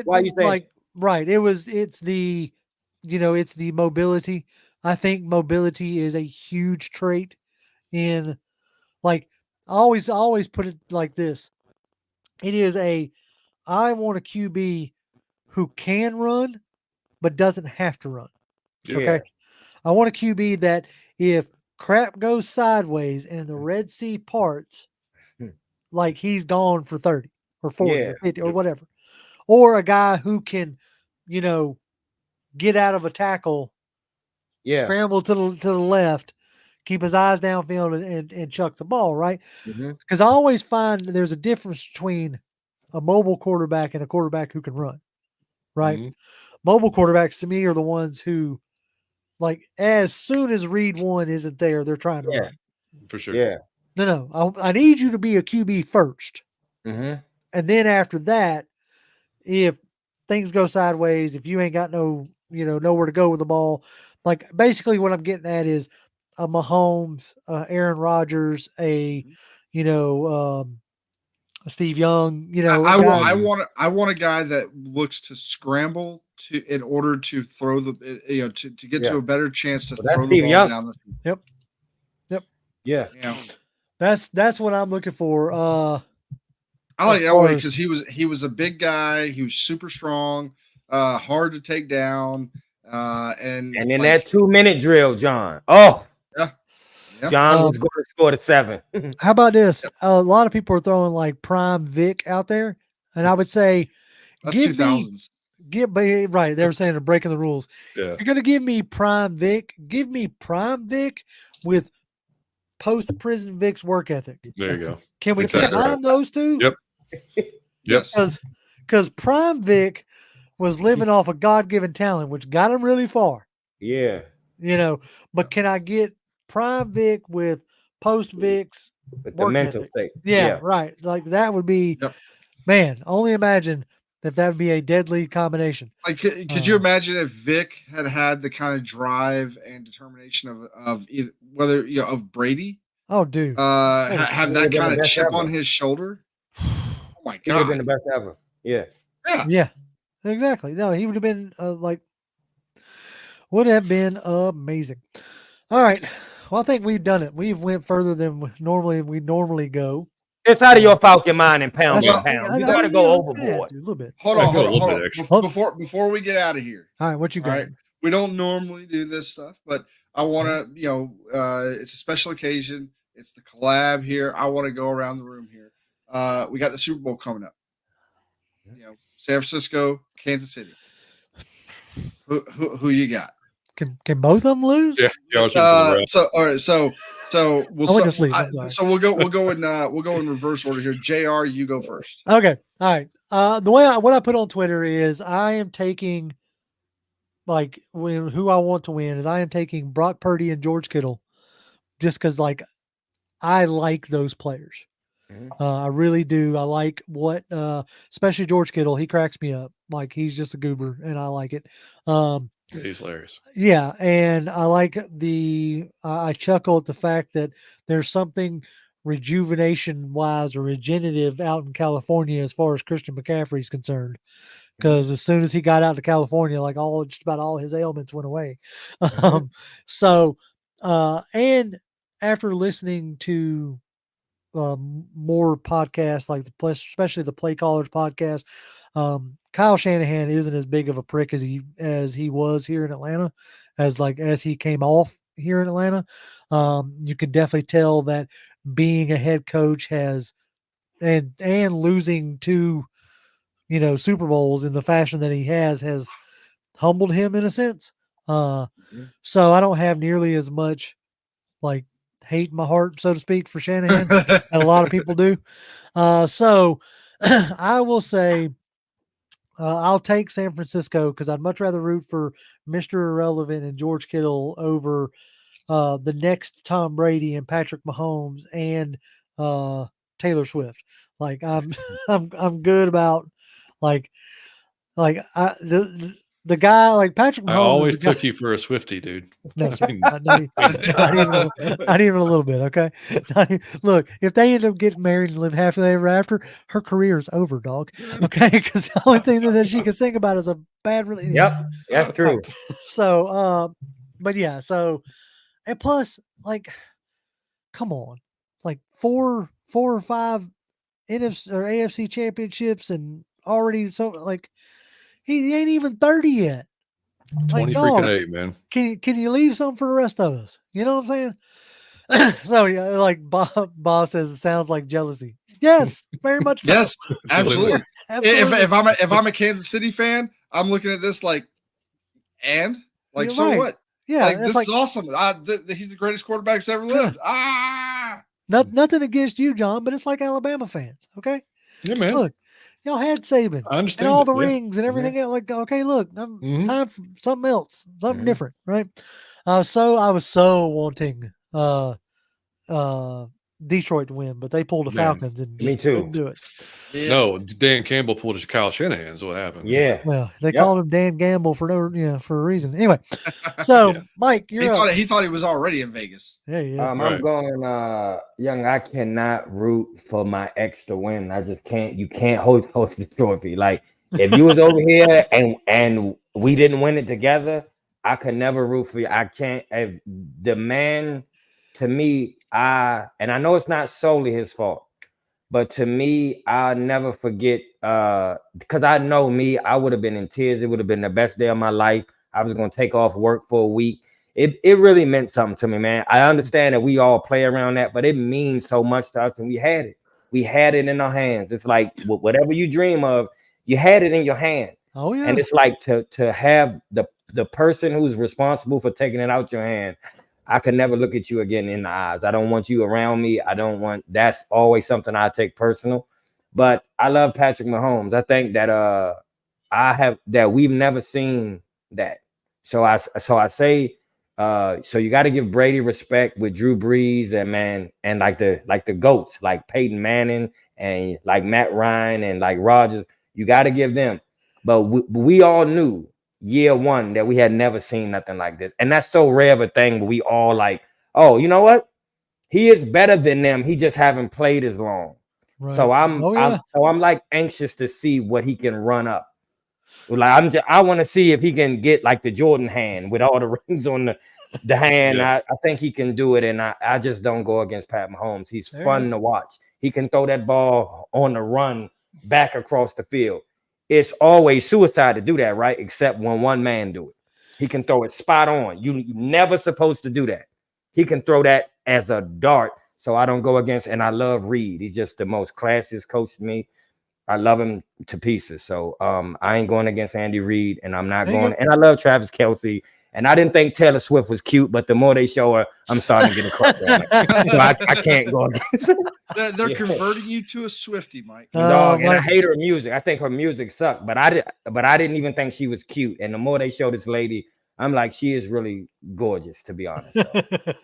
Why you say like right? It's the mobility. I think mobility is a huge trait in like I always put it like this. It is I want a QB who can run but doesn't have to run. Yeah. Okay. I want a QB that if crap goes sideways and the Red Sea parts, like he's gone for 30 or 40 or 50 or whatever. Or a guy who can, get out of a tackle, scramble to the left, keep his eyes downfield and chuck the ball, right? Because I always find there's a difference between a mobile quarterback and a quarterback who can run, right? Mobile quarterbacks to me are the ones who, like, as soon as read one isn't there, they're trying to run. For sure. Yeah. No. I need you to be a QB first. And then after that, if things go sideways, if you ain't got nowhere to go with the ball, like basically what I'm getting at is a Mahomes, Aaron Rodgers, Steve Young, I want a guy that looks to scramble in order to throw to get to a better chance to throw the ball down the field. Yep. Yeah. That's what I'm looking for. I like Elway because he was a big guy. He was super strong. hard to take down. And in that 2-minute drill, John. Oh, yeah. John was going to score the 7. How about this? A lot of people are throwing like Prime Vic out there, and I would say, that's 2000s. Right. They were saying they're breaking the rules. Yeah. You're going to give me Prime Vic. Give me Prime Vic with post-prison Vic's work ethic. There you go. Can we combine those two? Yep. Yes. Because Prime Vic was living off of God-given talent, which got him really far. Yeah. But can I get Prime Vic with post-Vic's with the mental ethic? state? Yeah, right. Like that would be, man, only imagine that would be a deadly combination. Like, could you imagine if Vic had the kind of drive and determination of either, whether of Brady? Oh, dude. Have that kind of chip on his shoulder? Oh my God. He would have been the best ever. Yeah. Yeah. Exactly. No, he would have been would have been amazing. All right. Well, I think we've done it. We've went further than we normally go. It's out of your Falcon mind and pound and pound. You got to go overboard. A little bit. Hold on. Before we get out of here. All right. What you got? Right. We don't normally do this stuff, but I want to, it's a special occasion. It's the collab here. I want to go around the room here. We got the Super Bowl coming up. San Francisco, Kansas City. Who you got? Can both of them lose? Yeah. So all right. So we'll we'll go in reverse order here. JR, you go first. Okay. All right. What I put on Twitter is I am taking who I want to win is I am taking Brock Purdy and George Kittle, just because I like those players. I really do. I like what, especially George Kittle. He cracks me up. Like he's just a goober, and I like it. He's hilarious. Yeah, and I like I chuckle at the fact that there's something rejuvenation-wise or regenerative out in California as far as Christian McCaffrey is concerned. Because as soon as he got out to California, just about all his ailments went away. And after listening to more podcasts especially the Play Callers podcast, Kyle Shanahan isn't as big of a prick as he was here in Atlanta, as he came off here in Atlanta. You can definitely tell that being a head coach and losing 2 Super Bowls in the fashion that he has humbled him in a sense. So I don't have nearly as much hate in my heart, so to speak, for Shanahan and a lot of people do. So I will say I'll take San Francisco because I'd much rather root for Mr. Irrelevant and George Kittle over the next Tom Brady and Patrick Mahomes and Taylor Swift. I'm good about the guy Patrick Mahomes. I always took you for a Swiftie, dude. No, not even a little bit. Okay, look, if they end up getting married and live happily ever after, her career is over, dog. Okay, because the only thing that she can sing about is a bad relationship. Yep, that's true. So, but yeah, and plus, come on, 4 or 5 NFC or AFC championships, and already he ain't even 30 yet. 20 freaking 8, man. Can you leave something for the rest of us? You know what I'm saying? So yeah, Bob says, it sounds like jealousy. Yes, very much so. Yes, absolutely. If I'm a Kansas City fan, I'm looking at this and so right. What? Yeah, this is awesome. He's the greatest quarterback that's ever lived. Nothing against you, John, but it's like Alabama fans. Okay. Yeah, man. Look, y'all had Saban. I understand. And all the rings and everything else. Okay, look, time for something else, something different, right? So I was so wanting Detroit to win, but they pulled the Falcons and just couldn't do it. Yeah. No, Dan Campbell pulled his Kyle Shanahan. Is what happened. Yeah. Well, they called him Dan Gamble for a reason. Anyway, so Mike, he thought he was already in Vegas. Yeah. I'm going young. I cannot root for my ex to win. I just can't. You can't host the trophy. If you was over here and we didn't win it together, I could never root for you. I can't. If the man, to me, and I know it's not solely his fault, But to me, I'll never forget because I know me, I would have been in tears. It would have been the best day of my life. I was going to take off work for a week. It really meant something to me, man. I understand that we all play around that, but it means so much to us, and we had it. We had it in our hands. It's like whatever you dream of, you had it in your hand. Oh yeah. And it's like to have the person who's responsible for taking it out your hand. I could never look at you again in the eyes. I don't want you around me. That's always something I take personal. But I love Patrick Mahomes. I think that we've never seen that. So I say, so you got to give Brady respect with Drew Brees and like the GOATs, like Peyton Manning and like Matt Ryan and like Rodgers. You got to give them. But we all knew year one that we had never seen nothing like this. And that's so rare of a thing, but we all like, oh, you know what? He is better than them. He just haven't played as long. Right. So I'm like anxious to see what he can run up. Like I want to see if he can get like the Jordan hand with all the rings on the hand. Yeah. I think he can do it, and I just don't go against Pat Mahomes. He's fun to watch. He can throw that ball on the run back across the field. It's always suicide to do that, right? Except when one man do it. He can throw it spot on. You're never supposed to do that. He can throw that as a dart. So I don't go against, and I love Reed. He's just the most classiest coach to me. I love him to pieces. So I ain't going against Andy Reid, and I'm not going. And I love Travis Kelce. And I didn't think Taylor Swift was cute, but the more they show her, I'm starting to get a crush on her. So I can't go against her. They're converting you to a Swiftie, Mike. Dog, and I hate her music. I think her music sucked, but I didn't even think she was cute. And the more they show this lady, I'm like, she is really gorgeous, to be honest. So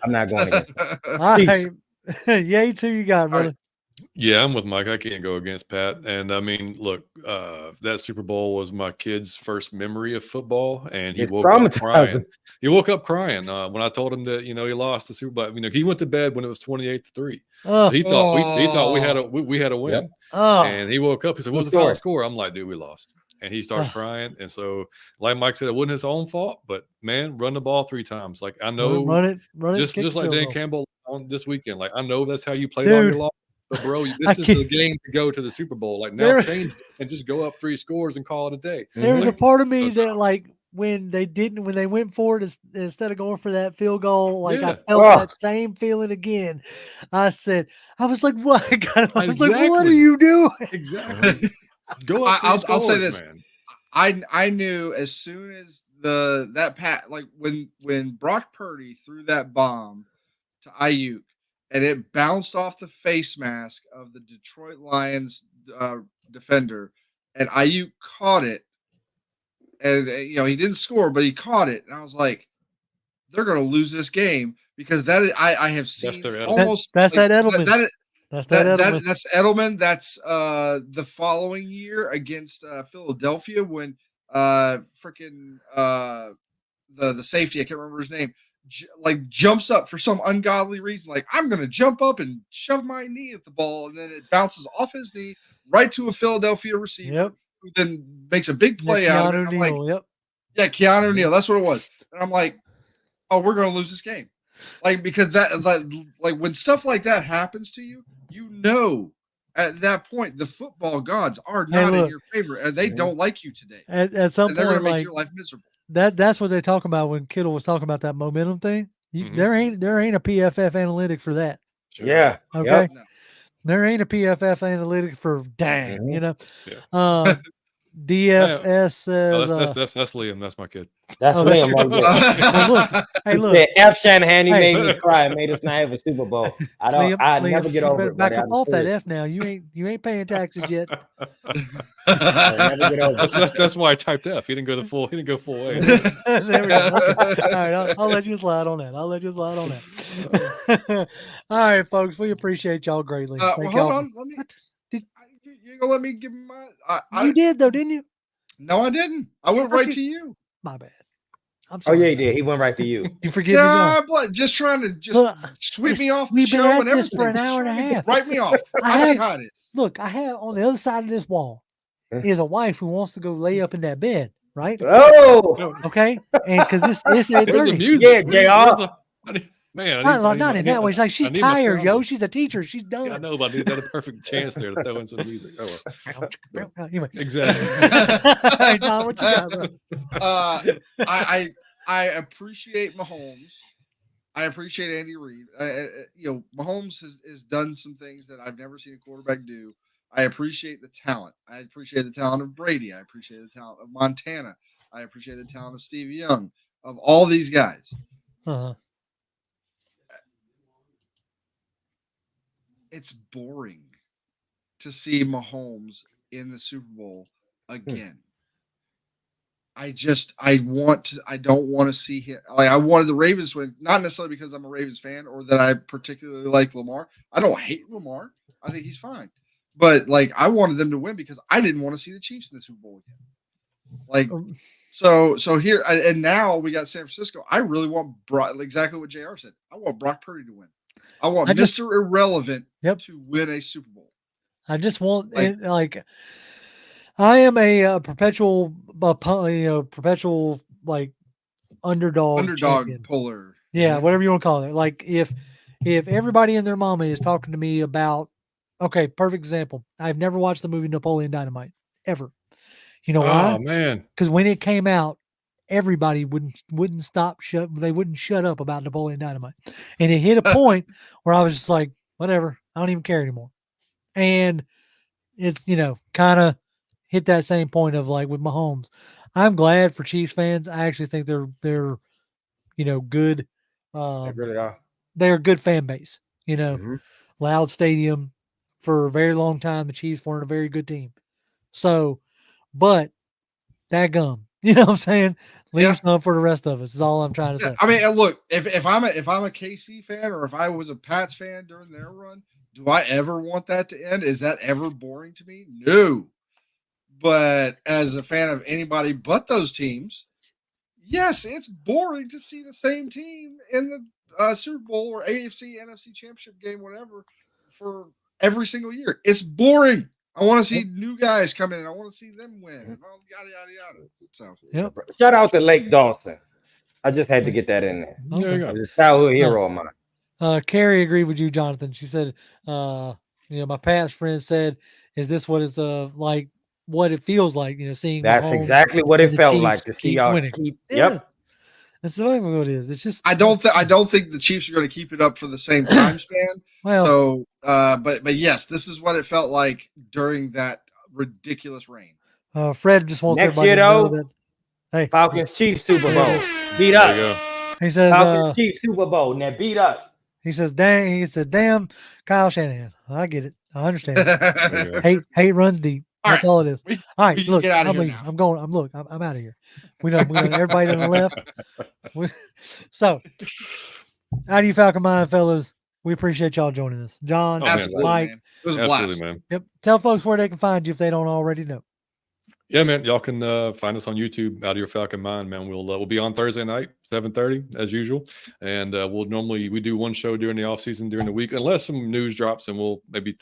I'm not going against her. All right. Yates, who you got, brother? Yeah, I'm with Mike. I can't go against Pat. And I mean, look, that Super Bowl was my kid's first memory of football, and he woke up crying. He woke up crying when I told him that he lost the Super Bowl. He went to bed when it was 28-3. So he thought we had a win. Yep. And he woke up. He said, "What was the final score?" I'm like, "Dude, we lost." And he starts crying. And so, like Mike said, it wasn't his own fault, but man, run the ball 3 times. Like I know, run it. Just like Dan Campbell on this weekend. Like I know that's how you played all your life. But bro, this is the game to go to the Super Bowl. Like now, change it and just go up 3 scores and call it a day. There was a part of me that, like, when they went for it instead of going for that field goal, like I felt that same feeling again. I was like, "What?" I was like, "What are you doing?" Exactly. Go up. I'll say this. Man. I knew as soon as when Brock Purdy threw that bomb to Ayuk. And it bounced off the face mask of the Detroit Lions defender, and Ayuk caught it. And he didn't score, but he caught it. And I was like, "They're going to lose this game because I have seen almost that's that Edelman. That's Edelman. That's Edelman. That's the following year against Philadelphia when freaking the safety, I can't remember his name, jumps up for some ungodly reason, like I'm gonna jump up and shove my knee at the ball, and then it bounces off his knee right to a Philadelphia receiver, who then makes a big play out of it. I'm like, Keanu Neal, that's what it was. And I'm like, oh, we're gonna lose this game, because when stuff like that happens to you, at that point the football gods are not in your favor, and they don't like you today. At some point, they're gonna make your life miserable. That's what they talk about when Kittle was talking about that momentum thing. There ain't a PFF analytic for that. Sure. Yeah. Okay. Yep. There ain't a PFF analytic for dang. Yeah. DFS says that's Liam. That's my kid. That's Liam. Look. F. Shanahan, he made me cry. Made us not have a Super Bowl. I never get over it. Back up off that F now. You ain't paying taxes yet. Never get over it. That's why I typed F. He didn't go full way. There we go. All right, I'll let you slide on that. All right, folks. We appreciate y'all greatly. Hold on. Let me. You gonna let me give my? You did though, didn't you? No, I didn't. I went right to you. My bad. I'm sorry. Oh yeah, he did. He went right to you. You forgive me? Yeah, just trying to sweep me off the show and everything for an hour and a half. Write me off. I see how it is. Look, I have on the other side of this wall is a wife who wants to go lay up in that bed, right? Oh, okay. And because it's 8:30. Yeah, JR. Man, not in that way. It's like she's tired, yo. She's a teacher. She's done. Yeah, I know, but I need that a perfect chance there to throw in some music. Oh, well. Anyway, exactly. Hey, John, what you got, bro? I appreciate Mahomes. I appreciate Andy Reid. Mahomes has done some things that I've never seen a quarterback do. I appreciate the talent. I appreciate the talent of Brady. I appreciate the talent of Montana. I appreciate the talent of Steve Young. Of all these guys. Uh-huh. It's boring to see Mahomes in the Super Bowl again. I don't want to see him. Like, I wanted the Ravens to win, not necessarily because I'm a Ravens fan or that I particularly like Lamar. I don't hate Lamar. I think he's fine. But like, I wanted them to win because I didn't want to see the Chiefs in the Super Bowl again. Like, so here and now we got San Francisco. I really want exactly what JR said. I want Brock Purdy to win. I want Mr. Irrelevant to win a Super Bowl. I just want I am a perpetual like underdog champion. Puller. Yeah, whatever you want to call it. Like if everybody and their mama is talking to me about, okay, perfect example. I've never watched the movie Napoleon Dynamite ever. You know why? Oh man, because when it came out, everybody wouldn't stop they wouldn't shut up about Napoleon Dynamite, and it hit a point where I was just like, whatever, I don't even care anymore. And it's kind of hit that same point of like with Mahomes. I'm glad for Chiefs fans. I actually think they're good. They really are. They're a good fan base. Loud stadium for a very long time. The Chiefs weren't a very good team. So, but dadgum, you know what I'm saying? Leave some for the rest of us is all I'm trying to say. I mean, look, if I'm a KC fan or if I was a Pats fan during their run, do I ever want that to end? Is that ever boring to me? No. But as a fan of anybody but those teams, yes, it's boring to see the same team in the Super Bowl or AFC, NFC Championship game, whatever, for every single year. It's boring. I want to see new guys come in. I want to see them win. Yada, yada, yada. So, shout out to Lake Dawson. I just had to get that in there. Okay. It's a childhood hero of mine. Carrie agreed with you, Jonathan. She said, my past friend said, is this what it's like, what it feels like, seeing that's exactly what it felt like to see y'all winning. Yep. That's exactly what it is. It's just I don't think the Chiefs are going to keep it up for the same time span. Well, so but yes, this is what it felt like during that ridiculous reign. Fred just wants next everybody year, to know though, that hey, Falcons Chiefs Super Bowl. Beat us. He says Falcons Chiefs Super Bowl. Now beat us. He says, damn Kyle Shanahan. I get it. I understand. hate runs deep. That's all it is. All right, look, I'm leaving. I'm going. I'm out of here. We know everybody on the left. So, Outta Ya Falcon Mind, fellas. We appreciate y'all joining us. John, Mike. Man. It was a blast. Man. Yep. Tell folks where they can find you if they don't already know. Yeah, man. Y'all can find us on YouTube, Outta Ya Falcon Mind, man. We'll be on Thursday night, 7:30 as usual, and we do one show during the off season during the week, unless some news drops, and we'll maybe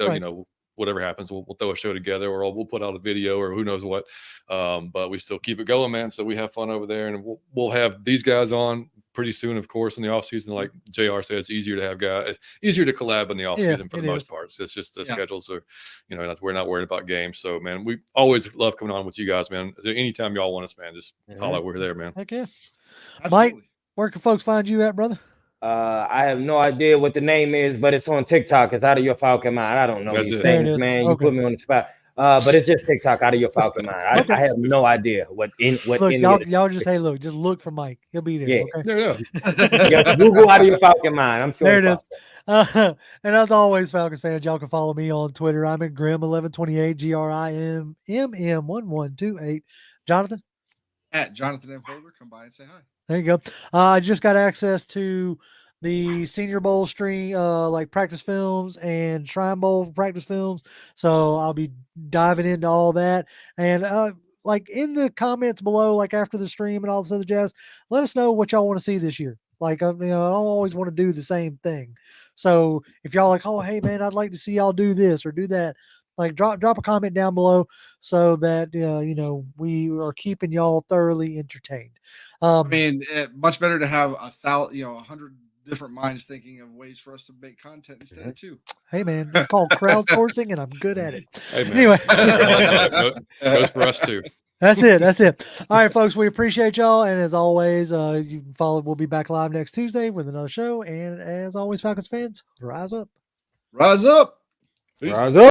whatever happens, we'll throw a show together, or we'll put out a video, or who knows what. But we still keep it going, man. So we have fun over there, and we'll have these guys on pretty soon, of course, in the off season. Like JR said, it's easier to have guys, easier to collab in the off season for the most part. So it's just the schedules are, we're not worried about games. So man, we always love coming on with you guys, man. Anytime y'all want us, man, just holler. We're there, man. Heck yeah. Absolutely. Mike, where can folks find you at, brother? I have no idea what the name is, but it's on TikTok. It's Outta Ya Falcon Mind. I don't know these things, man. Okay. You put me on the spot. But it's just TikTok, Outta Ya Falcon Mind. I have no idea what look, y'all just just look for Mike. He'll be there. Yeah. Okay? Google Outta Ya Falcon Mind. I'm sure there it is. And as always, Falcons fans, y'all can follow me on Twitter. I'm at Grim1128, GRIMMM1128. Jonathan? At Jonathan M. Holder. Come by and say hi. There you go. I just got access to the Senior Bowl stream, like practice films and Shrine Bowl practice films. So I'll be diving into all that. And like in the comments below, like after the stream and all this other jazz, let us know what y'all want to see this year. Like, I don't always want to do the same thing. So if y'all like, oh, hey man, I'd like to see y'all do this or do that. Like drop a comment down below so that we are keeping y'all thoroughly entertained. I mean, much better to have 100 different minds thinking of ways for us to make content instead of two. Hey man, it's called crowdsourcing, and I'm good at it. Hey, man. Anyway, goes for us too. That's it. All right, folks, we appreciate y'all, and as always, you can follow. We'll be back live next Tuesday with another show, and as always, Falcons fans, rise up. Rise up. Peace. Rise up.